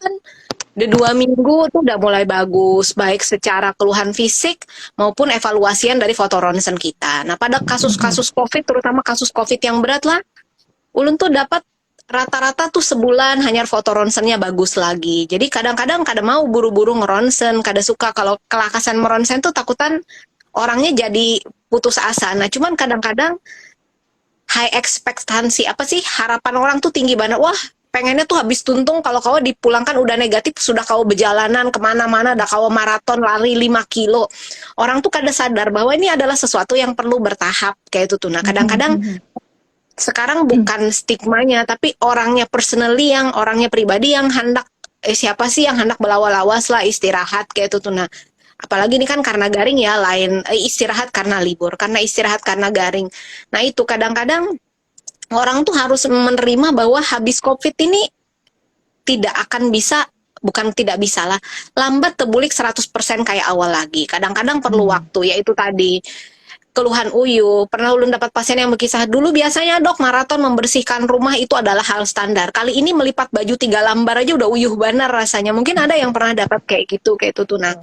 di 2 minggu tuh udah mulai bagus baik secara keluhan fisik maupun evaluasian dari foto ronsen kita nah pada kasus-kasus covid terutama kasus covid yang berat lah ulun tuh dapat rata-rata tuh sebulan hanya foto ronsennya bagus lagi. Jadi kadang-kadang kada mau buru-buru ngeronsen, kada suka kalau kelakasan meronsen tuh takutan orangnya jadi putus asa. Nah, cuman kadang-kadang high ekspektasi apa sih harapan orang tuh tinggi banget. Wah, pengennya tuh habis tuntung kalau kau dipulangkan udah negatif sudah kau berjalanan kemana-mana udah kau maraton lari 5 kilo orang tuh kada sadar bahwa ini adalah sesuatu yang perlu bertahap kayak itu tuh nah kadang-kadang sekarang bukan stigmanya tapi orangnya personally yang orangnya pribadi yang hendak siapa sih yang hendak belawas-lawas lah istirahat kayak itu tuh nah apalagi ini kan karena garing ya lain istirahat karena libur karena istirahat karena garing nah itu kadang-kadang orang tuh harus menerima bahwa habis covid ini tidak akan bisa bukan tidak bisa lah lambat terbulik 100% kayak awal lagi kadang-kadang perlu waktu yaitu tadi keluhan uyu. Pernah ulun dapat pasien yang berkisah dulu biasanya dok maraton membersihkan rumah itu adalah hal standar. Kali ini melipat baju 3 lembar aja udah uyuh benar rasanya. Mungkin ada yang pernah dapat kayak gitu tuh nah.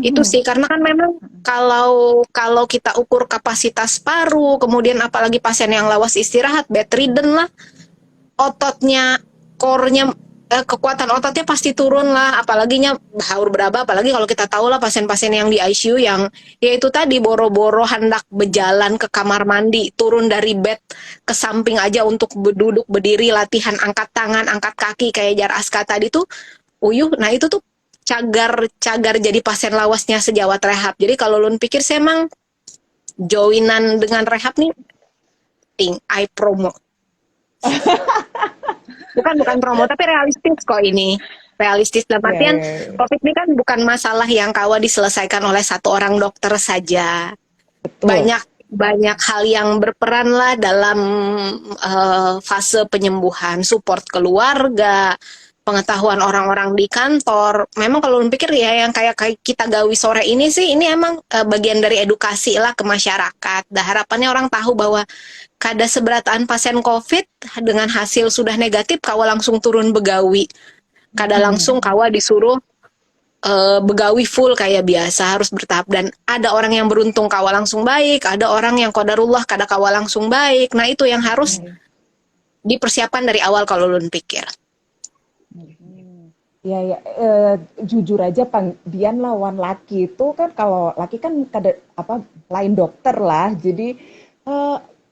Itu sih karena kan memang kalau kalau kita ukur kapasitas paru, kemudian apalagi pasien yang lawas istirahat, bedridden lah, ototnya, core-nya, kekuatan ototnya pasti turun lah, apalaginya haur beraba, apalagi kalau kita tahu lah pasien-pasien yang di ICU yang ya itu tadi boro-boro hendak berjalan ke kamar mandi, turun dari bed ke samping aja untuk duduk berdiri latihan angkat tangan, angkat kaki kayak Jar Aska tadi tuh uyuh. Nah itu tuh cagar jadi pasien lawasnya sejawat rehab. Jadi kalau Lun pikir sih emang joinan dengan rehab nih, I promo. Bukan promo, tapi realistis kok ini. Realistis dalam Iya, artian, iya, iya. COVID ini kan bukan masalah yang kawa diselesaikan oleh satu orang dokter saja. Betul. Banyak hal yang berperan lah dalam fase penyembuhan, support keluarga, pengetahuan orang-orang di kantor. Memang kalau lu pikir ya yang kayak kita gawi sore ini sih, ini emang bagian dari edukasi lah ke masyarakat. Dan harapannya orang tahu bahwa kada seberataan pasien COVID dengan hasil sudah negatif, kawa langsung turun begawi. Kada langsung kawa disuruh begawi full kayak biasa, harus bertahap. Dan ada orang yang beruntung kawa langsung baik, ada orang yang qadarullah kada kawa langsung baik. Nah itu yang harus dipersiapkan dari awal kalau Lun pikir. Ya, ya, jujur aja Dian lawan laki itu kan, kalau laki kan kada apa lain dokter lah, jadi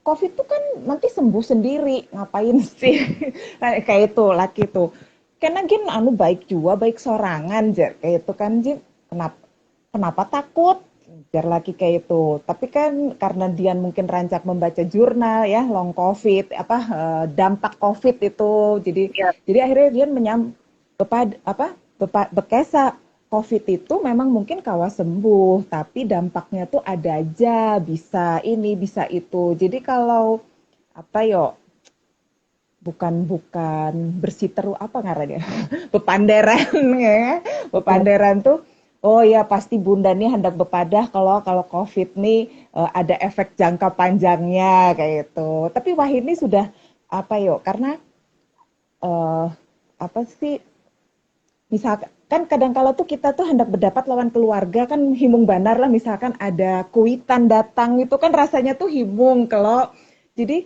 COVID itu kan nanti sembuh sendiri, ngapain sih kayak itu laki itu. Karena gin anu baik juga, baik sorangan jar kayak itu kan Jin. Kenapa takut? Jar laki kayak itu. Tapi kan karena Dian mungkin rancak membaca jurnal ya, long COVID, dampak COVID itu. Jadi akhirnya Dian bekesa COVID itu memang mungkin kawa sembuh, tapi dampaknya tuh ada aja, bisa ini, bisa itu. Jadi kalau apa yo, bukan bersih terus apa ngarannya, bepanderan ya, bepanderan tuh, oh ya pasti bunda nih hendak bepadah kalau COVID nih ada efek jangka panjangnya kayak itu. Tapi wah ini sudah apa yo, karena apa sih, misalkan kan kadang-kala tuh kita tuh hendak berdapat lawan keluarga kan himung banar lah, misalkan ada kuitan datang itu kan rasanya tuh himung kalau jadi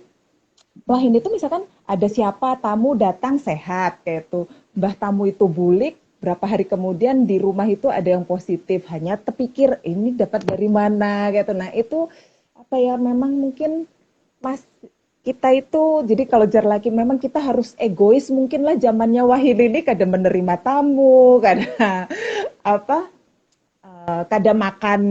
wah ini tuh misalkan ada siapa tamu datang sehat kayak itu, mbah tamu itu bulik berapa hari kemudian di rumah itu ada yang positif, hanya terpikir ini dapat dari mana gitu. Nah itu apa ya, memang mungkin mas kita itu, jadi kalau jar lagi memang kita harus egois mungkin lah zamannya Wahid ini, kada menerima tamu, kada apa, makan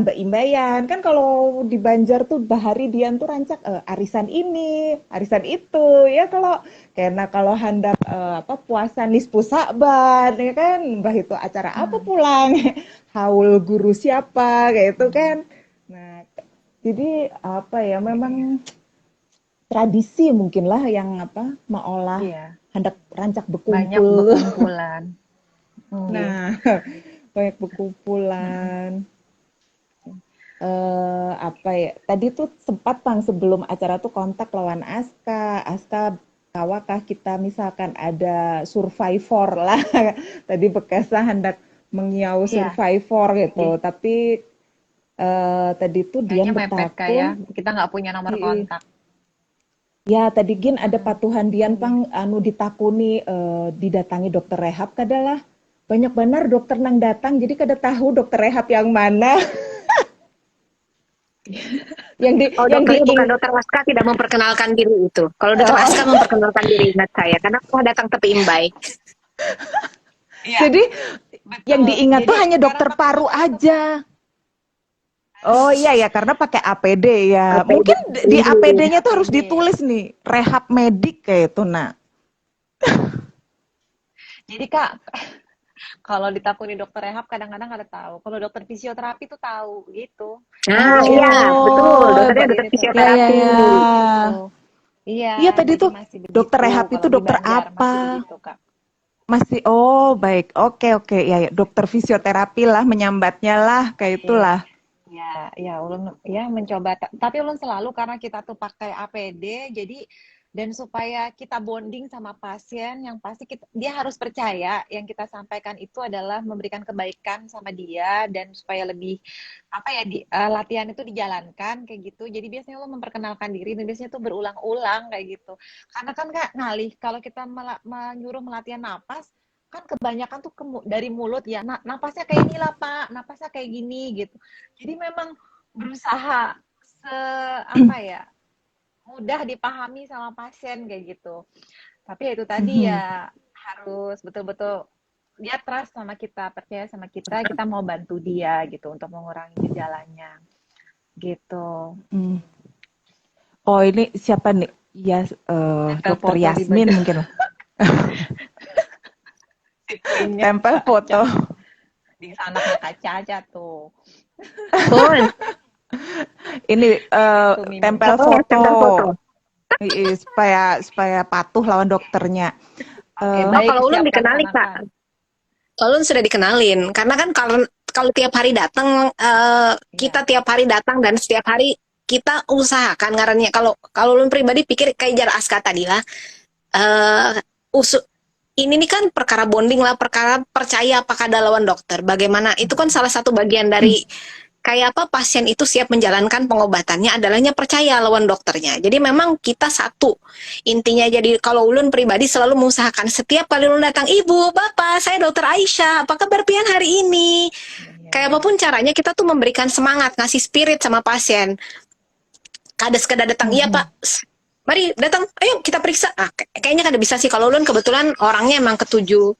beimbayan kan. Kalau di Banjar tuh bahari Dian tuh rancak arisan ini arisan itu ya, kalau hendak puasa nisfu Sa'ban ya kan, mbah itu acara apa pulang haul guru siapa kayak itu kan. Nah jadi apa ya, memang tradisi mungkin lah yang maolah Iya, hendak rancak banyak berkumpul. berkumpulan. Nah, banyak berkumpulan. Apa ya? Tadi tuh sempat sebelum acara tuh kontak lawan Aska. Aska, kawakah kita misalkan ada survivor lah. Tadi bekasnya hendak mengiau Iya, survivor gitu. jadi Tapi tadi tuh Dian kayaknya mepet kak ya. bertakun. Kita nggak punya nomor kontak. Ya, tadi gin ada patuhan Dian pang anu ditakuni didatangi dokter rehab kadalah. Banyak benar dokter nang datang, jadi kada tahu dokter rehab yang mana. yang di Oh, yang dokternya bukan diing dokter Aska, tidak memperkenalkan diri itu. Kalau dokter Aska oh, memperkenalkan diri, ingat saya, karena aku datang tepi imbai. Iya, jadi yang betul. diingat tuh Jadi hanya karena dokter pakai paru dokter itu kan, aja. Oh iya ya, karena pakai APD ya. APD. Mungkin di pakai APD-nya tuh harus APD. ditulis nih, rehab medik kayak itu, nah. Jadi kak, kalau ditakuni dokter rehab kadang-kadang ada tahu. Kalau dokter fisioterapi tuh tahu gitu. Jadi Nah, dia iya, masih betul. Oh, Dokternya dokter ini tuh ya ya fisioterapi. ya. gitu. Iya, Iya tadi jadi tuh masih dokter begitu. rehab itu Kalau di dokter Banjar masih apa? begitu kak. Masih, oh baik, oke oke, ya, ya. Dokter fisioterapi lah, menyambatnya lah, kayak Iya. itulah. Ya, ya ulun ya mencoba. Tapi ulun selalu karena kita tuh pakai APD, jadi Dan supaya kita bonding sama pasien, yang pasti dia harus percaya yang kita sampaikan itu adalah memberikan kebaikan sama dia, dan supaya lebih apa ya latihan itu dijalankan kayak gitu. Jadi biasanya lo memperkenalkan diri, dan biasanya tuh berulang-ulang kayak gitu. Karena kan Kak ngalih kalau kita menyuruh melatihan napas, kan kebanyakan tuh dari mulut ya. Napasnya kayak ini lah Pak, napasnya kayak gini gitu. Jadi memang berusaha apa ya, mudah dipahami sama pasien kayak gitu. Tapi ya itu tadi Mhm. ya harus betul-betul dia trust sama kita, percaya sama kita mau bantu dia gitu untuk mengurangi gejalanya gitu. Hmm. Oh ini siapa nih? Ya, Tempel Dokter foto di Yasmin baju mungkin. si Queen-nya Tempel Kak foto. Caca. Di anaknya Kak Caca tuh. Oh, Ini Itu tempel miminya. foto. tempel foto. Supaya patuh lawan dokternya. Oke, Eh, Oh, baik kalau ulun siap dikenali Kak. laksanakan. Kalau ulun sudah dikenalin, karena kan kalau tiap hari datang, kita Ya. tiap hari datang dan setiap hari kita usahakan ngarannya. Kalau kalau ulun pribadi pikir kayak jar Aska tadi lah. eh usu ini nih kan perkara bonding lah, perkara percaya apakah ada lawan dokter. Bagaimana itu kan salah satu bagian dari kayak apa pasien itu siap menjalankan pengobatannya adalahnya percaya lawan dokternya. Jadi memang kita satu intinya. Jadi kalau ulun pribadi selalu mengusahakan setiap kali ulun datang, ibu, bapak, saya dokter Aisyah, apa kabar pian hari ini? Iya, Kayak iya. apapun caranya kita tuh memberikan semangat, ngasih spirit sama pasien. Kada sekedar datang, iya pak, mari datang, ayo kita periksa. Kayaknya kada bisa sih. Kalau ulun kebetulan orangnya emang ketujuh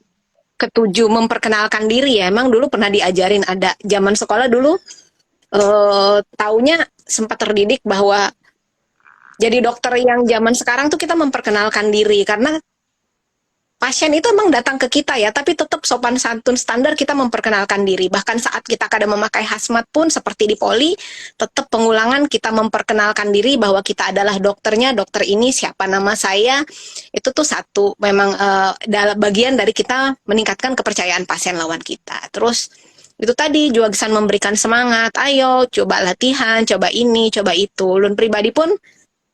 ketujuh memperkenalkan diri ya. Emang dulu pernah diajarin, ada zaman sekolah dulu, taunya sempat terdidik bahwa jadi dokter yang zaman sekarang tuh kita memperkenalkan diri, karena pasien itu emang datang ke kita ya, tapi tetap sopan santun standar kita memperkenalkan diri. Bahkan saat kita kadang memakai hazmat pun seperti di poli, tetap pengulangan kita memperkenalkan diri bahwa kita adalah dokternya, dokter ini siapa nama saya. Itu tuh satu memang dalam bagian dari kita meningkatkan kepercayaan pasien lawan kita. Terus itu tadi juga kesan memberikan semangat, ayo coba latihan, coba ini, coba itu. Lun pribadi pun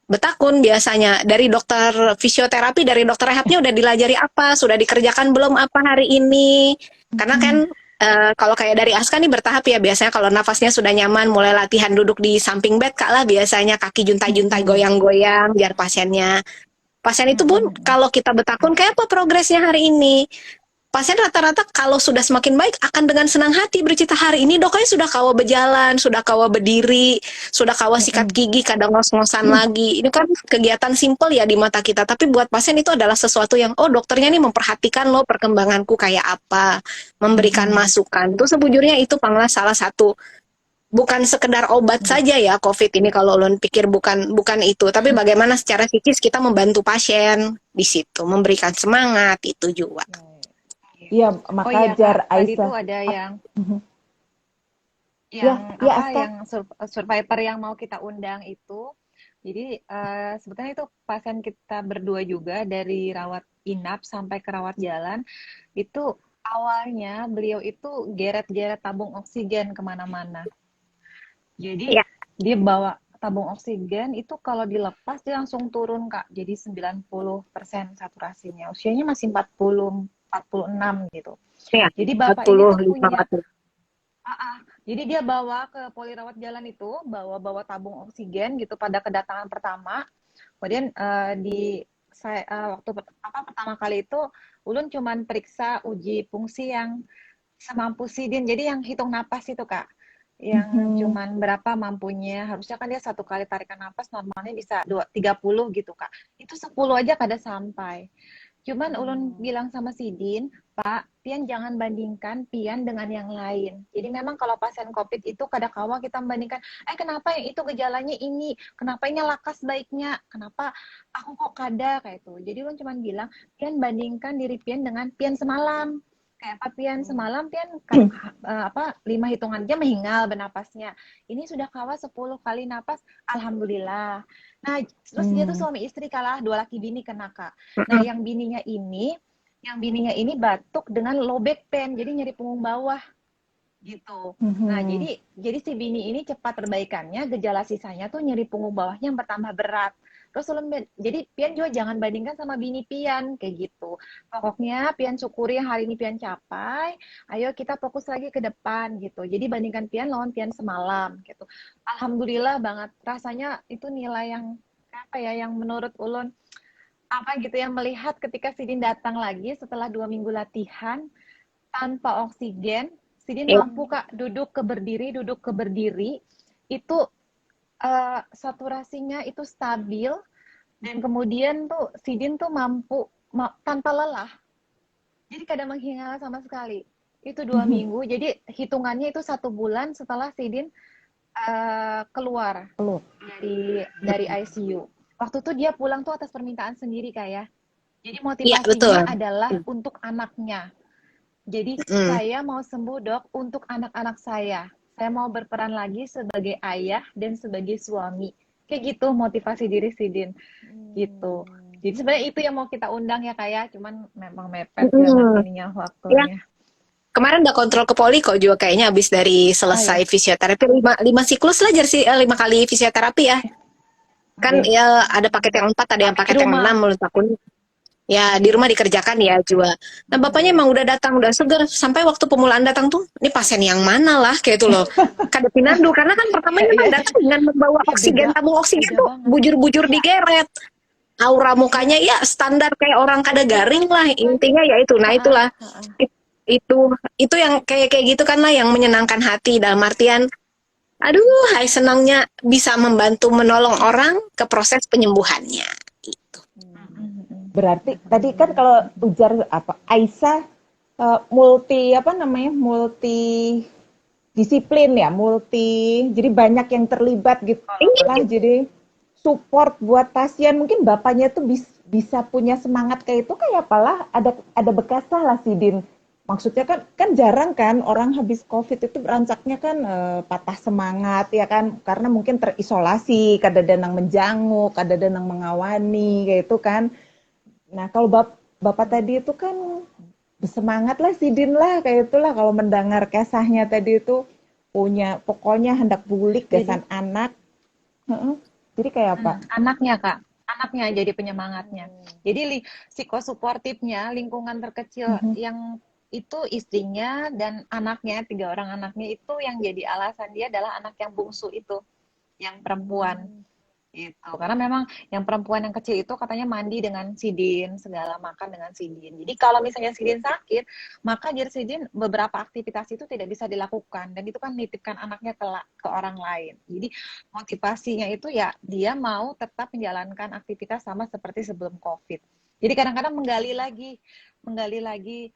betakun biasanya dari dokter fisioterapi, dari dokter rehabnya udah dilajari apa, sudah dikerjakan belum apa hari ini. Karena kan kalau kayak dari Aska nih bertahap ya, biasanya kalau nafasnya sudah nyaman mulai latihan duduk di samping bed Kak lah, biasanya kaki juntai-juntai goyang-goyang biar pasiennya. Pasien itu pun kalau kita betakun kayak apa progresnya hari ini. Pasien rata-rata kalau sudah semakin baik akan dengan senang hati bercerita, hari ini dokternya sudah kawa berjalan, sudah kawa berdiri, sudah kawa sikat gigi, kadang ngos-ngosan lagi. Ini kan kegiatan simpel ya di mata kita, tapi buat pasien itu adalah sesuatu yang, oh dokternya nih memperhatikan loh perkembanganku kayak apa, memberikan masukan. Itu sebujurnya itu panglah salah satu, bukan sekedar obat saja ya COVID ini, kalau ulun pikir bukan bukan itu, tapi bagaimana secara psikis kita membantu pasien di situ, memberikan semangat itu juga. Iya, Oh maka iya jar Kak, tadi tuh Aisyah. ada Mhm. Ya, yang ya apa Aska. yang survivor yang mau kita undang itu. Jadi sebetulnya itu pasien kita berdua juga, dari rawat inap sampai ke rawat jalan. Itu awalnya beliau itu geret-geret tabung oksigen kemana-mana. Jadi Ya, dia bawa tabung oksigen itu, kalau dilepas dia langsung turun Kak. Jadi 90% saturasinya. Usianya masih 46 gitu. ya, Jadi empat bapak ini puluh tuh lima punya 40. jadi dia bawa ke poli rawat jalan itu, bawa tabung oksigen gitu pada kedatangan pertama. Kemudian waktu pertama kali itu ulun cuman periksa uji fungsi yang semampu Sidin. Jadi yang hitung napas itu Kak, yang Mhm. cuman berapa mampunya. Harusnya kan dia satu kali tarikan napas normalnya bisa 30 gitu Kak. Itu 10 aja kada sampai. Cuman ulun bilang sama Sidin, Pak, pian jangan bandingkan pian dengan yang lain. Jadi memang kalau pasien COVID itu kadang-kala kita membandingkan, kenapa yang itu gejalanya ini, kenapa ini lakas baiknya, kenapa aku kok kada kayak itu. Jadi ulun cuman bilang, pian bandingkan diri pian dengan pian semalam. Kayak apa pian semalam, pian 5 hitungan aja menghingal bernapasnya. Ini sudah kawa 10 kali napas, alhamdulillah. Nah, terus dia tuh suami istri kalah, dua laki bini kena Kak. Nah, yang bininya ini batuk dengan low back pain, jadi nyeri punggung bawah gitu. Nah, Mhm. jadi si bini ini cepat perbaikannya, gejala sisanya tuh nyeri punggung bawahnya yang bertambah berat. Terus jadi Pian juga jangan bandingkan sama bini Pian kayak gitu. Pokoknya Pian syukuri yang hari ini Pian capai. Ayo kita fokus lagi ke depan gitu. Jadi bandingkan Pian lawan Pian semalam gitu. Alhamdulillah banget rasanya itu nilai yang apa ya, yang menurut ulun apa gitu ya, melihat ketika Sidin datang lagi setelah 2 minggu latihan tanpa oksigen, Sidin Ya. mampu Kak duduk ke berdiri itu saturasinya itu stabil, dan kemudian tuh Sidin tuh mampu tanpa lelah, jadi kadang menghingga sama sekali. Itu 2 minggu, jadi hitungannya itu 1 bulan setelah Sidin keluar Peluk. dari ICU. Waktu itu dia pulang tuh atas permintaan sendiri kayak. Jadi Iya, betul. motivasinya adalah untuk anaknya. Jadi saya mau sembuh dok untuk anak-anak saya. Saya mau berperan lagi sebagai ayah dan sebagai suami. Kayak gitu motivasi diri Sidin. Gitu. Jadi sebenarnya itu yang mau kita undang ya kayak, cuman memang mepet banget ininya Ya. waktunya. Kemarin udah kontrol ke poli kok juga kayaknya habis dari selesai fisioterapi 5 siklus lah 5 kali fisioterapi ya. Kan ya ada paket yang 4, ada yang paket yang 6 menurut aku. Ya di rumah dikerjakan ya juga. Nah bapaknya emang udah datang, udah seger. Sampai waktu pemulaan datang tuh, ini pasien yang mana lah kayak itu loh. Kada pinandu, karena kan pertamanya memang datang dengan membawa oksigen, tabung oksigen tuh bujur-bujur digeret. Aura mukanya ya standar kayak orang kada garing lah, intinya ya itu. Nah itulah itu yang kayak gitu kan lah yang menyenangkan hati, dalam artian aduh hai senangnya bisa membantu menolong orang ke proses penyembuhannya gitu. Berarti tadi kan kalau ujar apa Aisyah multi disiplin ya, jadi banyak yang terlibat gitu lah, jadi support buat pasien. Mungkin bapaknya tuh bisa punya semangat kayak itu, kayak apalah ada bekas lah Sidin. Maksudnya kan jarang kan orang habis COVID itu beransaknya kan patah semangat ya kan, karena mungkin terisolasi, kadang-kadang menjanguk, kadang-kadang mengawani kayak itu kan. Nah, kalau Bapak tadi itu kan bersemangat lah Sidin lah kayak itulah, kalau mendengar kisahnya tadi itu pokoknya hendak bulik gasan anak. Jadi kayak apa? Anaknya Kak, anaknya jadi penyemangatnya. Jadi psikosuportifnya, lingkungan terkecil yang itu istrinya dan anaknya, 3 orang anaknya itu yang jadi alasan dia adalah anak yang bungsu itu, yang perempuan. Gitu. Karena memang yang perempuan yang kecil itu katanya mandi dengan Sidin, segala makan dengan Sidin. Jadi kalau misalnya Sidin sakit, maka jadi Sidin beberapa aktivitas itu tidak bisa dilakukan, dan itu kan nitipkan anaknya ke orang lain. Jadi motivasinya itu ya dia mau tetap menjalankan aktivitas sama seperti sebelum COVID. Jadi kadang-kadang menggali lagi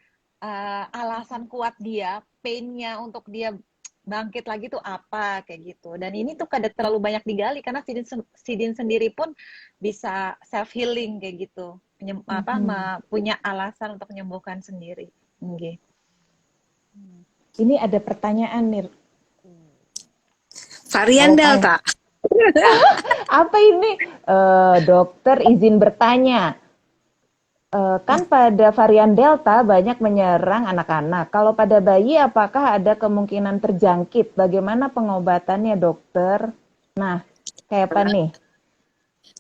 alasan kuat dia, pain-nya untuk dia bangkit lagi tuh apa kayak gitu. Dan ini tuh kada terlalu banyak digali karena Sidin sendiri pun bisa self healing kayak gitu, punya alasan untuk menyembuhkan sendiri. Okay. Ini ada pertanyaan nih, varian Delta. Apa ini? Dokter izin bertanya. Kan pada varian Delta banyak menyerang anak-anak. Kalau pada bayi apakah ada kemungkinan terjangkit? Bagaimana pengobatannya dokter? Nah, kayak apa nih?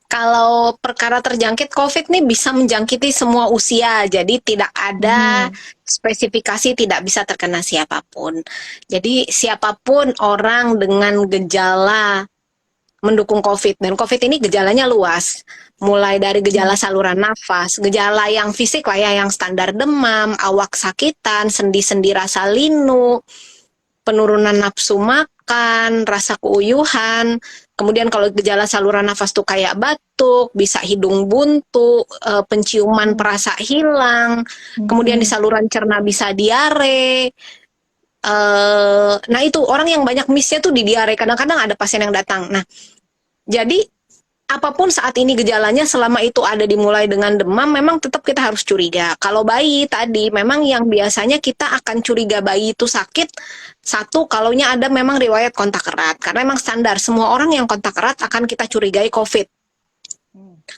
Kalau perkara terjangkit COVID nih bisa menjangkiti semua usia. Jadi tidak ada spesifikasi tidak bisa terkena siapapun. Jadi siapapun orang dengan gejala mendukung COVID. Dan COVID ini gejalanya luas. Mulai dari gejala saluran nafas, gejala yang fisik lah ya, yang standar demam, awak sakitan, sendi-sendi rasa linu, penurunan nafsu makan, rasa keuyuhan. Kemudian kalau gejala saluran nafas tuh kayak batuk, bisa hidung buntu, penciuman perasa hilang, kemudian di saluran cerna bisa diare. Nah itu orang yang banyak miss-nya tuh di diare. Kadang-kadang ada pasien yang datang. Nah, jadi apapun saat ini gejalanya, selama itu ada dimulai dengan demam, memang tetap kita harus curiga. Kalau bayi tadi, memang yang biasanya kita akan curiga bayi itu sakit, satu, kalaunya ada memang riwayat kontak erat. Karena memang standar, semua orang yang kontak erat akan kita curigai COVID.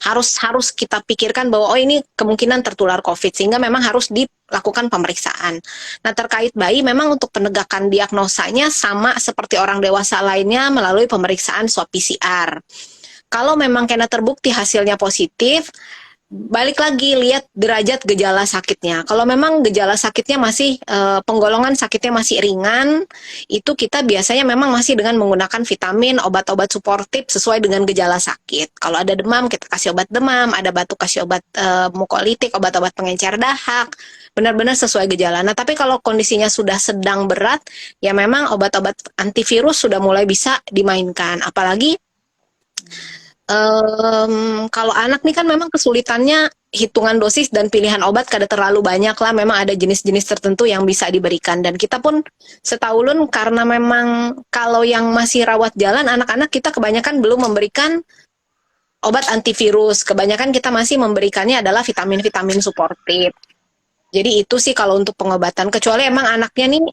Harus kita pikirkan bahwa oh ini kemungkinan tertular COVID, sehingga memang harus dilakukan pemeriksaan. Nah terkait bayi, memang untuk penegakan diagnosanya sama seperti orang dewasa lainnya melalui pemeriksaan swab PCR. Kalau memang kena terbukti hasilnya positif, balik lagi lihat derajat gejala sakitnya. Kalau memang gejala sakitnya masih penggolongan sakitnya masih ringan, itu kita biasanya memang masih dengan menggunakan vitamin, obat-obat suportif sesuai dengan gejala sakit. Kalau ada demam, kita kasih obat demam, ada batuk kasih obat mukolitik, obat-obat pengencer dahak, benar-benar sesuai gejala. Nah, tapi kalau kondisinya sudah sedang berat, ya memang obat-obat antivirus sudah mulai bisa dimainkan. Apalagi kalau anak nih kan memang kesulitannya hitungan dosis dan pilihan obat kada terlalu banyak lah. Memang ada jenis-jenis tertentu yang bisa diberikan. Dan kita pun setahun karena memang kalau yang masih rawat jalan, anak-anak kita kebanyakan belum memberikan obat antivirus. Kebanyakan kita masih memberikannya adalah vitamin-vitamin suportif. Jadi itu sih kalau untuk pengobatan. Kecuali emang anaknya nih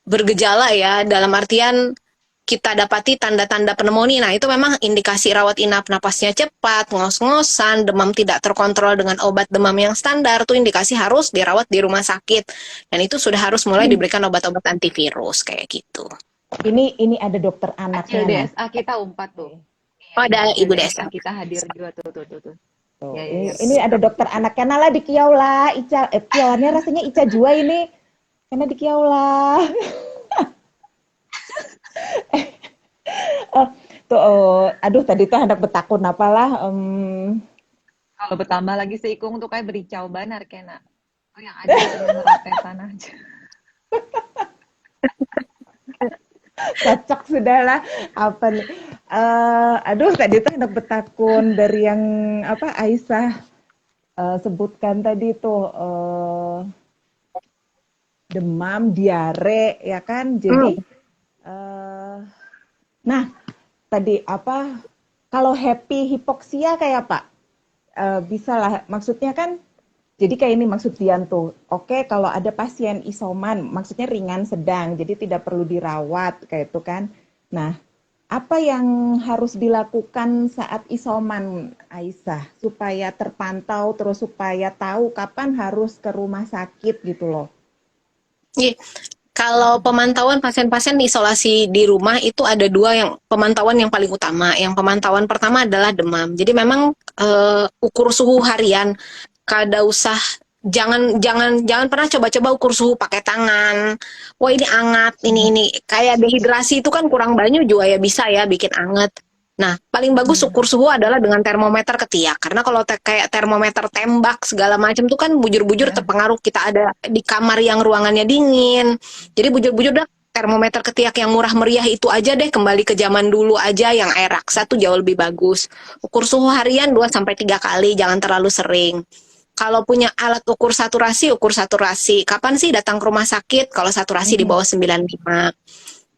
bergejala ya, dalam artian kita dapati tanda-tanda pneumonia. Nah, itu memang indikasi rawat inap, napasnya cepat, ngos-ngosan, demam tidak terkontrol dengan obat demam yang standar, itu indikasi harus dirawat di rumah sakit. Dan itu sudah harus mulai diberikan obat-obat antivirus kayak gitu. Ini ada dokter Acil anaknya. DSA kita 4 tuh. Oh, ada Acil Ibu Desa. kita hadir juga tuh. Tuh, Ya, ini ada dokter anaknya nala di kiau lah, Ica, kiauannya rasanya Ica jua ini, karena di kiau lah. Tuh, aduh tadi tuh hendak betakun apalah, Kalau bertambah lagi seikung tuh kayak bericau banar kena. Oh, yang ada merotetan aja. cocok sudahlah apa nih? Aduh tadi tuh hendak betakun dari yang apa Aisyah sebutkan tadi tuh demam, diare, ya kan? Jadi, nah tadi apa? Kalau happy hipoksia kayak Pak, bisa lah. Maksudnya kan, jadi kayak ini maksud Dian tuh. Oke, kalau ada pasien isoman, maksudnya ringan sedang, jadi tidak perlu dirawat kayak itu kan. Nah, apa yang harus dilakukan saat isoman, Aisyah, supaya terpantau terus supaya tahu kapan harus ke rumah sakit gitu loh. Iya. Kalau pemantauan pasien-pasien isolasi di rumah itu ada dua yang pemantauan yang paling utama. Yang pemantauan pertama adalah demam. Jadi memang ukur suhu harian. Kada usah jangan pernah coba-coba ukur suhu pakai tangan. Wah ini anget, ini kayak dehidrasi itu kan kurang banyak juga ya bisa ya bikin anget. Nah, paling bagus ukur suhu adalah dengan termometer ketiak. Karena kalau kayak termometer tembak segala macam tuh kan bujur-bujur terpengaruh kita ada di kamar yang ruangannya dingin. Jadi bujur-bujur dah termometer ketiak yang murah meriah itu aja deh, kembali ke zaman dulu aja yang air raksa tuh jauh lebih bagus. Ukur suhu harian 2 sampai 3 kali, jangan terlalu sering. Kalau punya alat ukur saturasi, ukur saturasi. Kapan sih datang ke rumah sakit kalau saturasi di bawah 95?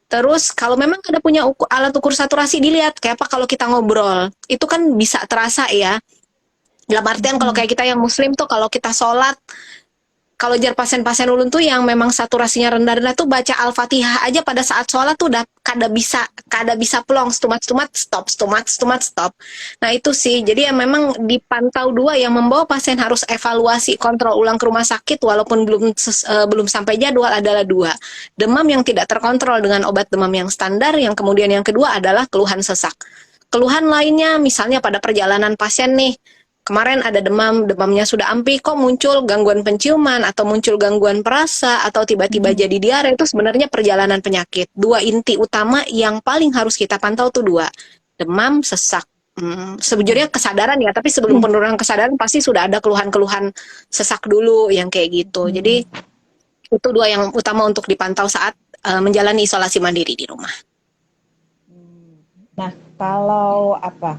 Terus kalau memang ada punya alat ukur saturasi, dilihat kayak apa kalau kita ngobrol. Itu kan bisa terasa ya. Dalam artian kalau kayak kita yang muslim tuh kalau kita sholat, kalau jar pasien-pasien ulun tuh yang memang saturasinya rendah-rendah tuh baca Al-Fatihah aja pada saat sholat tuh udah kada bisa plong, stumat stop. Nah itu sih, jadi yang memang dipantau dua yang membawa pasien harus evaluasi kontrol ulang ke rumah sakit walaupun belum sampai jadwal adalah dua. Demam yang tidak terkontrol dengan obat demam yang standar, yang kemudian yang kedua adalah keluhan sesak. Keluhan lainnya misalnya pada perjalanan pasien nih, kemarin ada demamnya sudah ampi, kok muncul gangguan penciuman, atau muncul gangguan perasa, atau tiba-tiba jadi diare, itu sebenarnya perjalanan penyakit. Dua inti utama yang paling harus kita pantau tuh dua, demam, sesak. Sejujurnya kesadaran ya, tapi sebelum penurunan kesadaran pasti sudah ada keluhan-keluhan sesak dulu yang kayak gitu. Jadi itu dua yang utama untuk dipantau saat menjalani isolasi mandiri di rumah. Nah, kalau apa?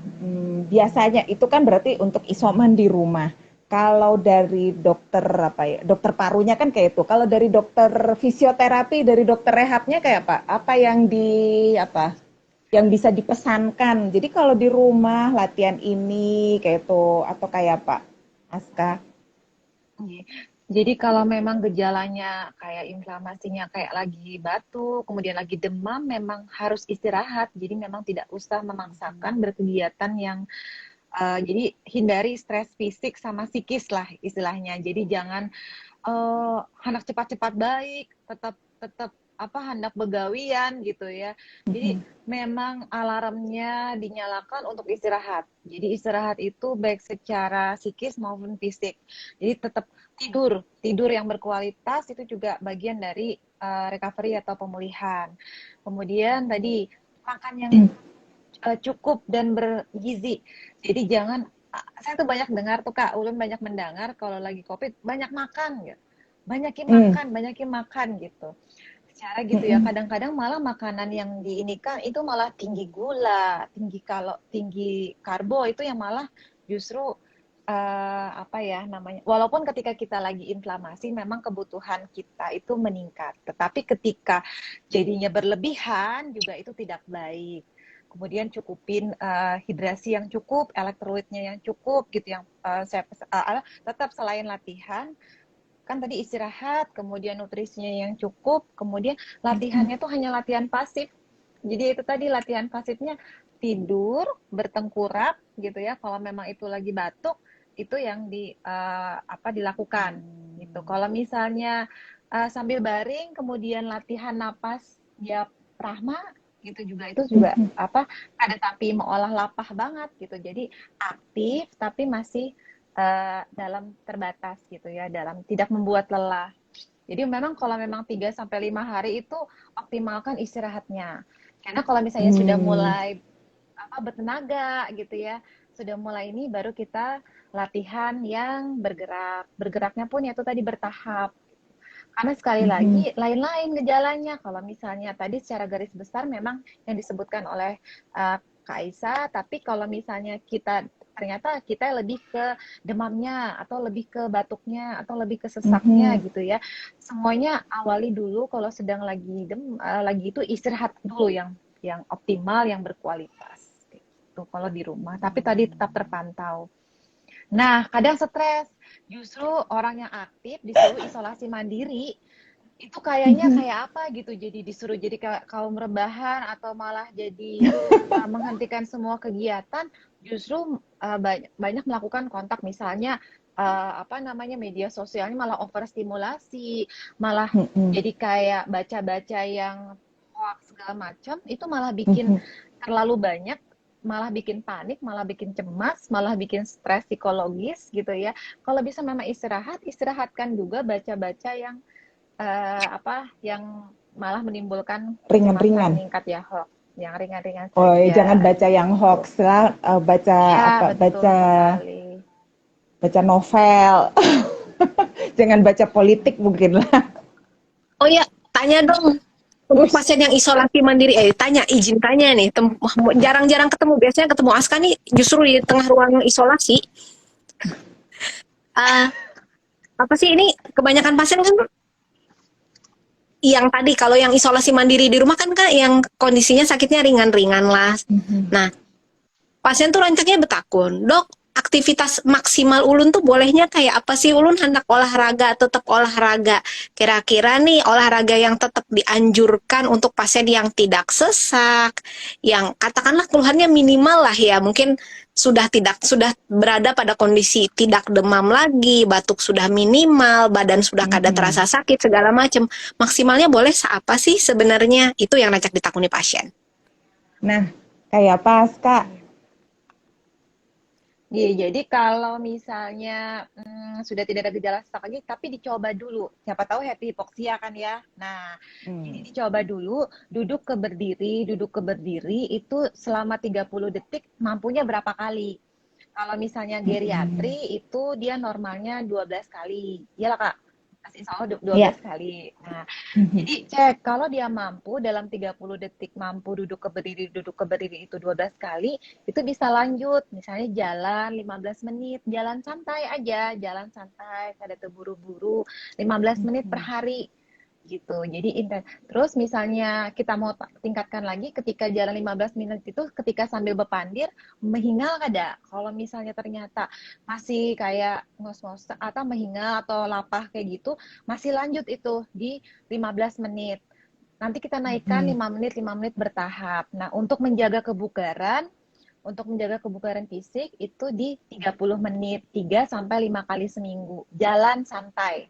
Biasanya itu kan berarti untuk isoman di rumah. Kalau dari dokter apa ya? Dokter parunya kan kayak itu. Kalau dari dokter fisioterapi, dari dokter rehabnya kayak apa? Apa yang apa? Yang bisa dipesankan. Jadi kalau di rumah latihan ini kayak itu atau kayak apa? Aska? Jadi kalau memang gejalanya kayak inflamasinya kayak lagi batuk, kemudian lagi demam, memang harus istirahat. Jadi memang tidak usah memaksakan berkegiatan yang jadi hindari stres fisik sama psikis lah istilahnya. Jadi jangan anak cepat-cepat baik, tetap hendak begawian gitu ya. Jadi memang alarmnya dinyalakan untuk istirahat. Jadi istirahat itu baik secara psikis maupun fisik. Jadi tetap tidur yang berkualitas itu juga bagian dari recovery atau pemulihan. Kemudian tadi makan yang cukup dan bergizi. Jadi jangan, saya tuh banyak dengar tuh Kak, Ulun banyak mendengar kalau lagi COVID banyak makan gitu. Banyakin makan gitu. Secara gitu ya, kadang-kadang malah makanan yang diinikan itu malah tinggi gula, tinggi karbo itu yang malah justru apa ya namanya, walaupun ketika kita lagi inflamasi memang kebutuhan kita itu meningkat, tetapi ketika jadinya berlebihan juga itu tidak baik. Kemudian cukupin hidrasi yang cukup, elektrolitnya yang cukup gitu, yang tetap selain latihan kan tadi istirahat, kemudian nutrisinya yang cukup, kemudian latihannya tuh hanya latihan pasif. Jadi itu tadi latihan pasifnya tidur, bertengkurap gitu ya. Kalau memang itu lagi batuk, itu yang dilakukan gitu. Kalau misalnya sambil baring, kemudian latihan napas diafragma gitu juga, itu juga ada tapi mengolah lapah banget gitu. Jadi aktif tapi masih dalam terbatas gitu ya, dalam tidak membuat lelah. Jadi memang kalau memang 3-5 hari itu optimalkan istirahatnya. Karena kalau misalnya sudah mulai bertenaga gitu ya, sudah mulai ini baru kita latihan yang bergerak. Bergeraknya pun itu tadi bertahap. Karena sekali lagi lain-lain gejalanya. Kalau misalnya tadi secara garis besar memang yang disebutkan oleh Kak Aisyah, tapi kalau misalnya ternyata kita lebih ke demamnya, atau lebih ke batuknya, atau lebih ke sesaknya gitu ya. Semuanya awali dulu kalau sedang lagi itu istirahat dulu yang optimal, yang berkualitas. Gitu kalau di rumah. Tapi tadi tetap terpantau. Nah, kadang stres. Justru orang yang aktif disuruh isolasi mandiri, itu kayaknya kayak apa gitu. Jadi disuruh jadi kaum rebahan atau malah jadi menghentikan semua kegiatan. Justru banyak melakukan kontak, misalnya media sosialnya malah overstimulasi, malah jadi kayak baca-baca yang hoax segala macam, itu malah bikin terlalu banyak, malah bikin panik, malah bikin cemas, malah bikin stres psikologis gitu ya. Kalau bisa memang istirahatkan juga, baca-baca yang yang malah menimbulkan kecemasan ringan-ringan. meningkat ya, hoax. Yang ringan-ringan Oh, saja. jangan baca yang hoax lah, baca Ya, betul baca sekali. novel. Jangan baca politik mungkin lah. Oh ya, tanya dong. Untuk pasien yang isolasi mandiri, izin tanya nih, jarang-jarang ketemu, biasanya ketemu Aska nih justru di tengah ruang isolasi. Apa sih ini, kebanyakan pasien kan yang tadi, kalau yang isolasi mandiri di rumah kan yang kondisinya sakitnya ringan-ringan lah. Nah, pasien tuh rancaknya betakun, dok, aktivitas maksimal ulun tuh bolehnya kayak apa sih? Ulun hendak olahraga, tetap olahraga. Kira-kira nih olahraga yang tetap dianjurkan untuk pasien yang tidak sesak, yang katakanlah keluhannya minimal lah ya, mungkin sudah berada pada kondisi tidak demam lagi, batuk sudah minimal, badan sudah kada terasa sakit segala macam. Maksimalnya boleh apa sih sebenarnya? Itu yang rancak ditakuni pasien. Nah, kayak apa, Kak? Iya, jadi kalau misalnya sudah tidak ada gejala sesak lagi, tapi dicoba dulu. Siapa tahu happy hipoksia kan ya. Nah, jadi dicoba dulu, duduk ke berdiri itu selama 30 detik mampunya berapa kali. Kalau misalnya geriatri itu dia normalnya 12 kali. Iyalah Kak, insya Allah 12 kali. Nah, jadi cek kalau dia mampu dalam 30 detik mampu duduk ke berdiri itu 12 kali, itu bisa lanjut. Misalnya jalan 15 menit, jalan santai aja, jalan santai, kada terburu-buru, 15 menit per hari gitu. Jadi terus misalnya kita mau tingkatkan lagi, ketika jalan 15 menit itu ketika sambil berpandir menghingal kada. Kalau misalnya ternyata masih kayak ngos-ngos atau menghingal atau lapah kayak gitu, masih lanjut itu di 15 menit. Nanti kita naikkan 5 menit bertahap. Nah, untuk menjaga kebugaran fisik itu di 30 menit, 3 sampai 5 kali seminggu. Jalan santai.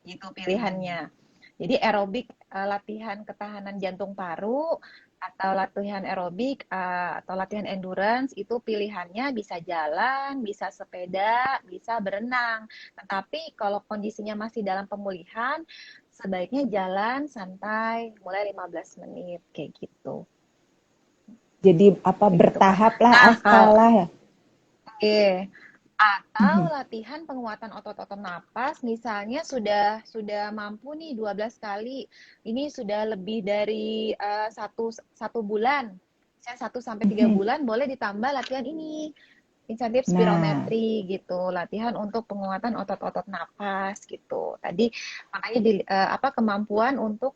Gitu pilihannya. Jadi aerobik latihan ketahanan jantung paru atau latihan aerobik atau latihan endurance itu pilihannya bisa jalan, bisa sepeda, bisa berenang. Tetapi kalau kondisinya masih dalam pemulihan, sebaiknya jalan santai mulai 15 menit kayak gitu. Jadi apa Kayak gitu Kak. bertahap lah, Nah, askalah ya. oke. Atau Mhm. latihan penguatan otot-otot napas, misalnya sudah mampu nih 12 kali. Ini sudah lebih dari satu bulan. Misalnya 1 sampai 3 Mhm. bulan boleh ditambah latihan ini. Insentif Nah, spirometri gitu, latihan untuk penguatan otot-otot napas gitu. Tadi makanya kemampuan untuk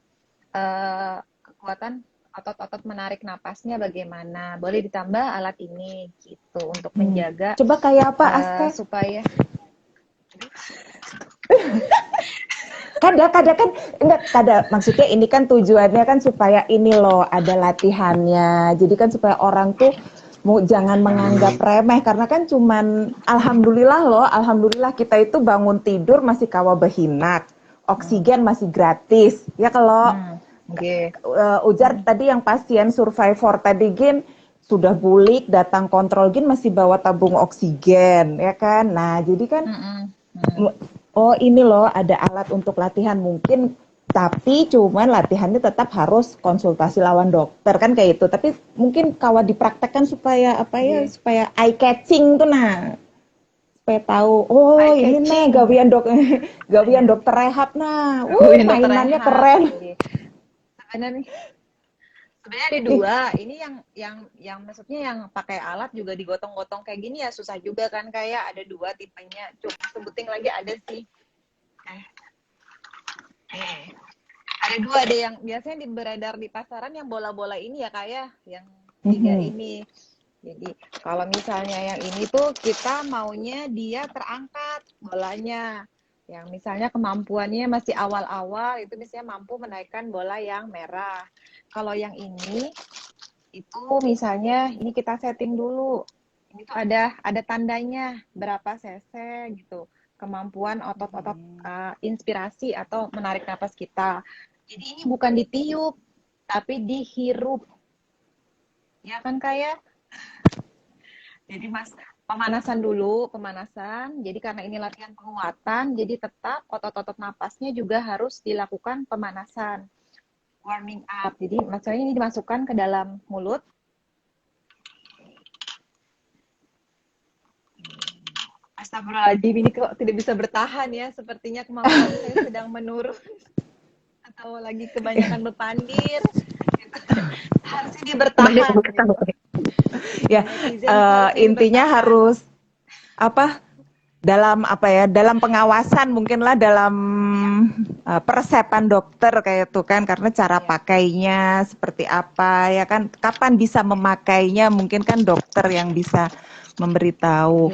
kekuatan otot-otot menarik napasnya bagaimana. Boleh ditambah alat ini gitu untuk menjaga coba kayak apa, Aska? supaya Kada kan enggak kada maksudnya ini kan tujuannya kan supaya ini loh ada latihannya. Jadi kan supaya orang tuh mau jangan menganggap remeh karena kan cuman alhamdulillah kita itu bangun tidur masih kawa behinak. Oksigen masih gratis. Ya kalau okay. ujar tadi yang pasien survivor tadi gin sudah bulik datang kontrol gin masih bawa tabung oksigen ya kan. Nah, jadi kan oh ini loh ada alat untuk latihan mungkin tapi cuman latihannya tetap harus konsultasi lawan dokter kan kayak itu tapi mungkin kawa dipraktekkan supaya apa ya Yeah. supaya eye catching tuh nah supaya tahu oh Eye ini nih catching. gawian Yeah. dokter rehab nah Gawian dokter mainannya rehab. keren. Yeah. Sebenarnya ada dua. Ini yang maksudnya yang pakai alat juga digotong-gotong kayak gini ya susah juga kan, kayak ada dua tipenya. Coba sebutin lagi ada sih. Ada dua, ada yang biasanya beredar di pasaran yang bola-bola ini ya kayak yang tiga ini. Jadi kalau misalnya yang ini tuh kita maunya dia terangkat bolanya. Yang misalnya kemampuannya masih awal-awal itu misalnya mampu menaikkan bola yang merah. Kalau yang ini itu misalnya ini kita setting dulu. Ini tuh ada tandanya berapa cc gitu. Kemampuan otot-otot inspirasi atau menarik napas kita. Jadi ini bukan ditiup tapi dihirup. Ya kan kayak jadi Mas, pemanasan dulu, pemanasan. Jadi karena ini latihan penguatan, jadi tetap otot-otot napasnya juga harus dilakukan pemanasan. Warming up. Jadi maksudnya ini dimasukkan ke dalam mulut. Astagfirullahaladzim, ini kok tidak bisa bertahan ya. Sepertinya kemampuan saya sedang menurun. Atau lagi kebanyakan berpandir. Harusnya dia bertahan. Gitu. Ya, intinya harus apa dalam apa ya dalam pengawasan mungkinlah dalam persepan dokter kayak itu kan karena cara pakainya seperti apa ya kan kapan bisa memakainya mungkin kan dokter yang bisa memberitahu.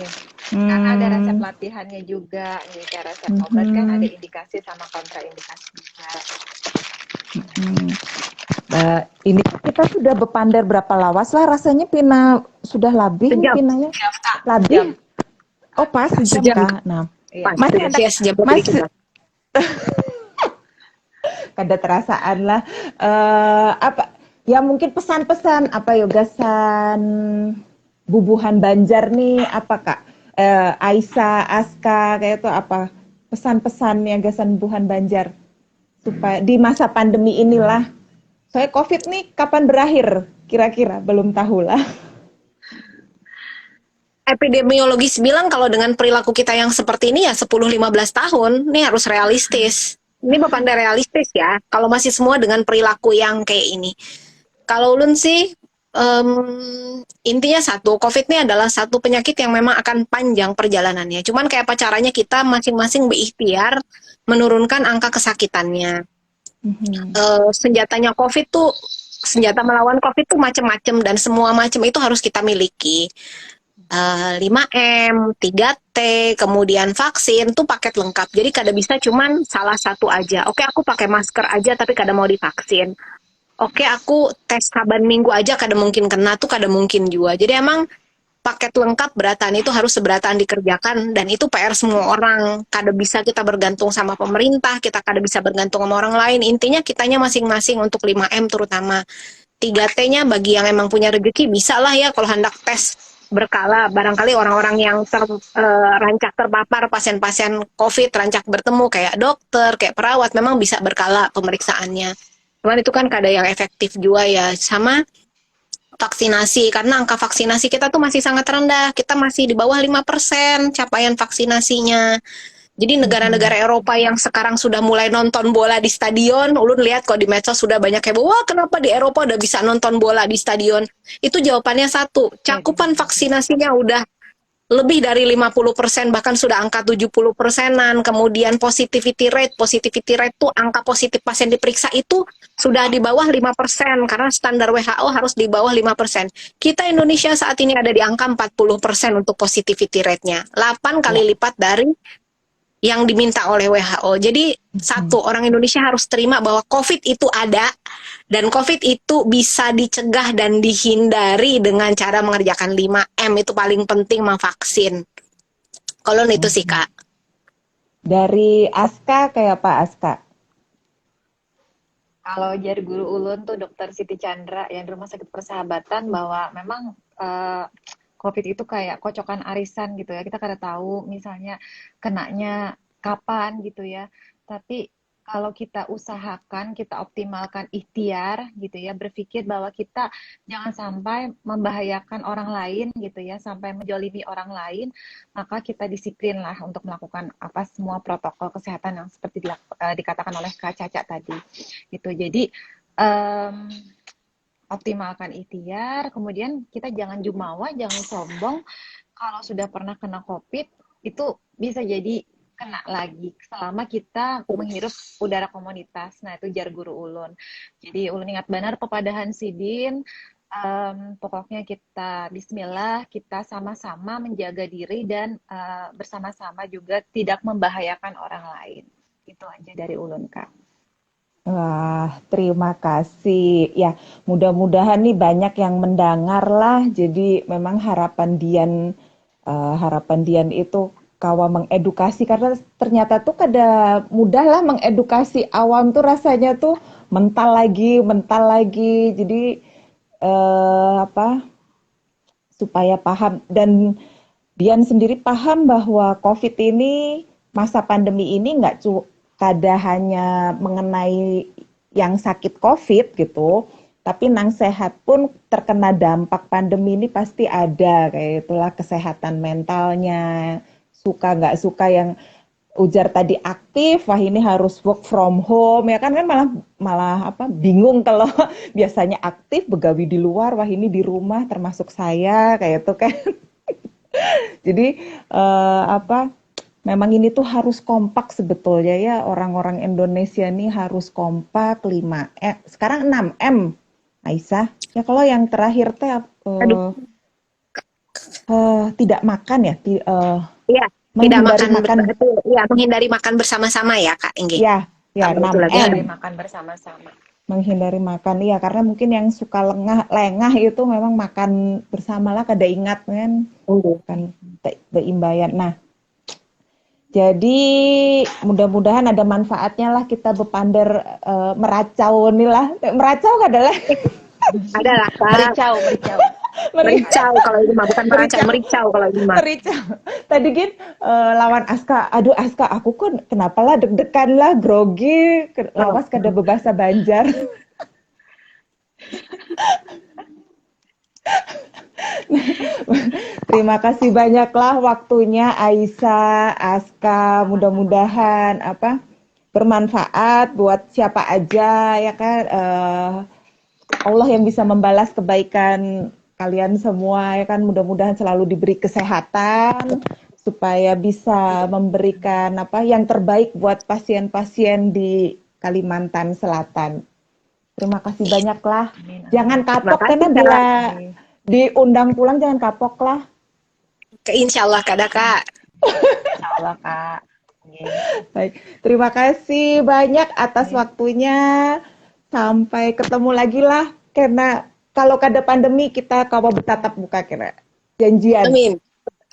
Karena ada resep latihannya juga nih kayak resep obat kan ada indikasi sama kontraindikasi juga. Ini kita sudah berpandar berapa lawas lah rasanya Pina sudah lebih nih Pinanya lebih oh pas sejam kah nah masih ada masih kada terasaan lah apa ya mungkin pesan-pesan apa yogasan bubuhan Banjar nih apa kak Aisyah Aska kayak itu apa pesan-pesan yang gasan bubuhan Banjar supaya di masa pandemi inilah saya COVID nih kapan berakhir kira-kira belum tahu lah. Epidemiologis bilang kalau dengan perilaku kita yang seperti ini ya 10-15 tahun, ini harus realistis. Ini berpandai realistis ya, kalau masih semua dengan perilaku yang kayak ini. Kalau ulun sih, intinya satu, COVID ini adalah satu penyakit yang memang akan panjang perjalanannya. Cuman kayak apa caranya kita masing-masing berikhtiar menurunkan angka kesakitannya. Senjatanya COVID tuh, senjata melawan COVID tuh macam-macam dan semua macam itu harus kita miliki. 5M, 3T, kemudian vaksin tuh paket lengkap. Jadi kada bisa cuman salah satu aja. Oke, aku pakai masker aja tapi kada mau divaksin. Oke, aku tes saban minggu aja kada mungkin kena tuh kada mungkin juga. Jadi emang paket lengkap beratan itu harus seberatan dikerjakan, dan itu PR semua orang. Kada bisa kita bergantung sama pemerintah, kita kada bisa bergantung sama orang lain. Intinya kitanya masing-masing untuk 5M terutama. 3T-nya bagi yang emang punya rezeki bisa lah ya kalau hendak tes berkala. Barangkali orang-orang yang rancak terpapar, pasien-pasien COVID rancak bertemu kayak dokter, kayak perawat, memang bisa berkala pemeriksaannya. Cuman itu kan kada yang efektif juga ya. Sama vaksinasi, karena angka vaksinasi kita tuh masih sangat rendah. Kita masih di bawah 5% capaian vaksinasinya. Jadi negara-negara Eropa yang sekarang sudah mulai nonton bola di stadion, ulun lihat kok di medsos sudah banyak kayak, wah kenapa di Eropa udah bisa nonton bola di stadion? Itu jawabannya satu, cakupan vaksinasinya udah lebih dari 50%, bahkan sudah angka 70%-an. Kemudian positivity rate tuh angka positif pasien diperiksa itu sudah di bawah 5%, karena standar WHO harus di bawah 5%. Kita Indonesia saat ini ada di angka 40% untuk positivity rate-nya. 8 kali lipat dari yang diminta oleh WHO. Jadi satu, orang Indonesia harus terima bahwa COVID itu ada, dan COVID itu bisa dicegah dan dihindari dengan cara mengerjakan 5M. Itu paling penting, vaksin. Kalau itu sih, Kak. Dari Aska kayak Pak Aska. Kalau jar guru ulun tuh Dokter Siti Chandra yang di Rumah Sakit Persahabatan, bahwa memang COVID itu kayak kocokan arisan gitu ya. Kita kada tahu misalnya kenanya kapan gitu ya. Tapi kalau kita usahakan, kita optimalkan ikhtiar gitu ya, berpikir bahwa kita jangan sampai membahayakan orang lain gitu ya, sampai menjolimi orang lain, maka kita disiplin lah untuk melakukan apa semua protokol kesehatan yang seperti dikatakan oleh Kak Caca tadi gitu. Jadi optimalkan ikhtiar, kemudian kita jangan jumawa, jangan sombong. Kalau sudah pernah kena COVID, itu bisa jadi kena lagi selama kita menghirup udara komunitas. Nah, itu jar guru ulun. Jadi ulun ingat benar pepadahan sidin, pokoknya kita bismillah, kita sama-sama menjaga diri dan bersama-sama juga tidak membahayakan orang lain. Itu aja dari ulun, Kak. Wah, terima kasih. Ya, mudah-mudahan nih banyak yang mendengar lah. Jadi memang harapan Dian itu kawa mengedukasi, karena ternyata tuh kada mudah lah mengedukasi awam tuh, rasanya tuh mental lagi. Jadi supaya paham, dan Dian sendiri paham bahwa COVID ini, masa pandemi ini nggak kada hanya mengenai yang sakit COVID gitu, tapi nang sehat pun terkena dampak pandemi ini pasti ada, kayak itulah kesehatan mentalnya, suka nggak suka, yang ujar tadi aktif, wah ini harus work from home, ya kan malah bingung kalau biasanya aktif begawi di luar, wah ini di rumah termasuk saya, kayak itu kan. Jadi memang ini tuh harus kompak sebetulnya ya, orang-orang Indonesia nih harus kompak. 5M, sekarang 6M, Aisyah. Ya kalau yang terakhir teh tidak makan ya, Iya, tidak makan. Ya, menghindari makan bersama-sama ya, Kak Inggi. Ya, 6M. Menghindari makan bersama-sama. Menghindari makan, iya, karena mungkin yang suka lengah itu memang makan bersama lah, kada ingat kan, kan beimbayan. Nah, jadi mudah-mudahan ada manfaatnya lah kita bepander, meracau nih lah. Meracau adalah adalah mericau kalau ini mah, bukan mericau kalau ini mah. Mericau. Tadi gitu lawan Aska, aduh Aska, aku kan kenapa lah deg-degan lah, grogi, lawas kada bebahasa Banjar. Terima kasih banyaklah waktunya Aisyah, Aska, mudah-mudahan bermanfaat buat siapa aja ya kan. Allah yang bisa membalas kebaikan kalian semua ya kan, mudah-mudahan selalu diberi kesehatan supaya bisa memberikan yang terbaik buat pasien-pasien di Kalimantan Selatan. Terima kasih banyaklah. Jangan kapok karena bila diundang pulang jangan kapok lah. Insya Allah Kak. Insya Allah Kak. Baik, terima kasih banyak atas waktunya. Sampai ketemu lagi lah, karena kalau kada pandemi kita kawa bertatap muka kira. janjian. Amin.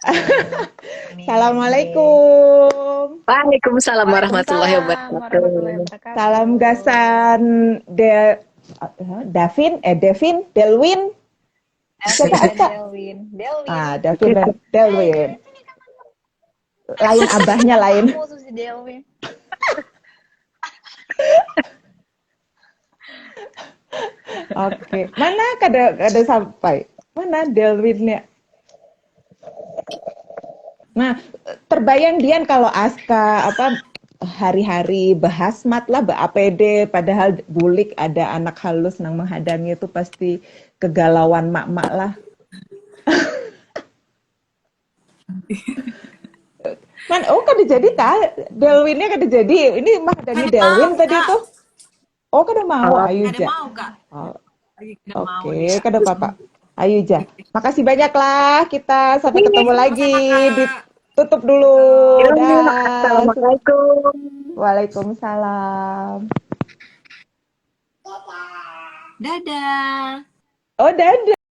Amin. Assalamualaikum. Waalaikumsalam warahmatullahi Waalaikumsalam warahmatullahi wabarakatuh. wabarakatuh. Salam gasan Devin, Delwin. Coba Aska. Delwin. Delwin. Davin dan Delwin. Lain abahnya lain. Kamu Susi Delwin. Oke. Mana kada sampai? Mana Delwinnya? Nah, terbayang Dian kalau Aska hari-hari bahasmat lah, APD, padahal bulik ada anak halus nang menghadangnya itu pasti kegalauan mak-mak lah. Kada jadi Delwinnya kada jadi. Ini menghadangi Kada Delwin mau, tadi Kak. tuh. Kada mau, ayo Kada ja. mau, Kak. Oh, Lagi kada mau Oke, nih. kada apa-apa. Ayo ja. Makasih banyak lah, kita sampai ketemu lagi. Sama-sama, Kak. Ditutup dulu. Dah. Assalamualaikum. Waalaikumsalam. Dadah. Oh, dadah.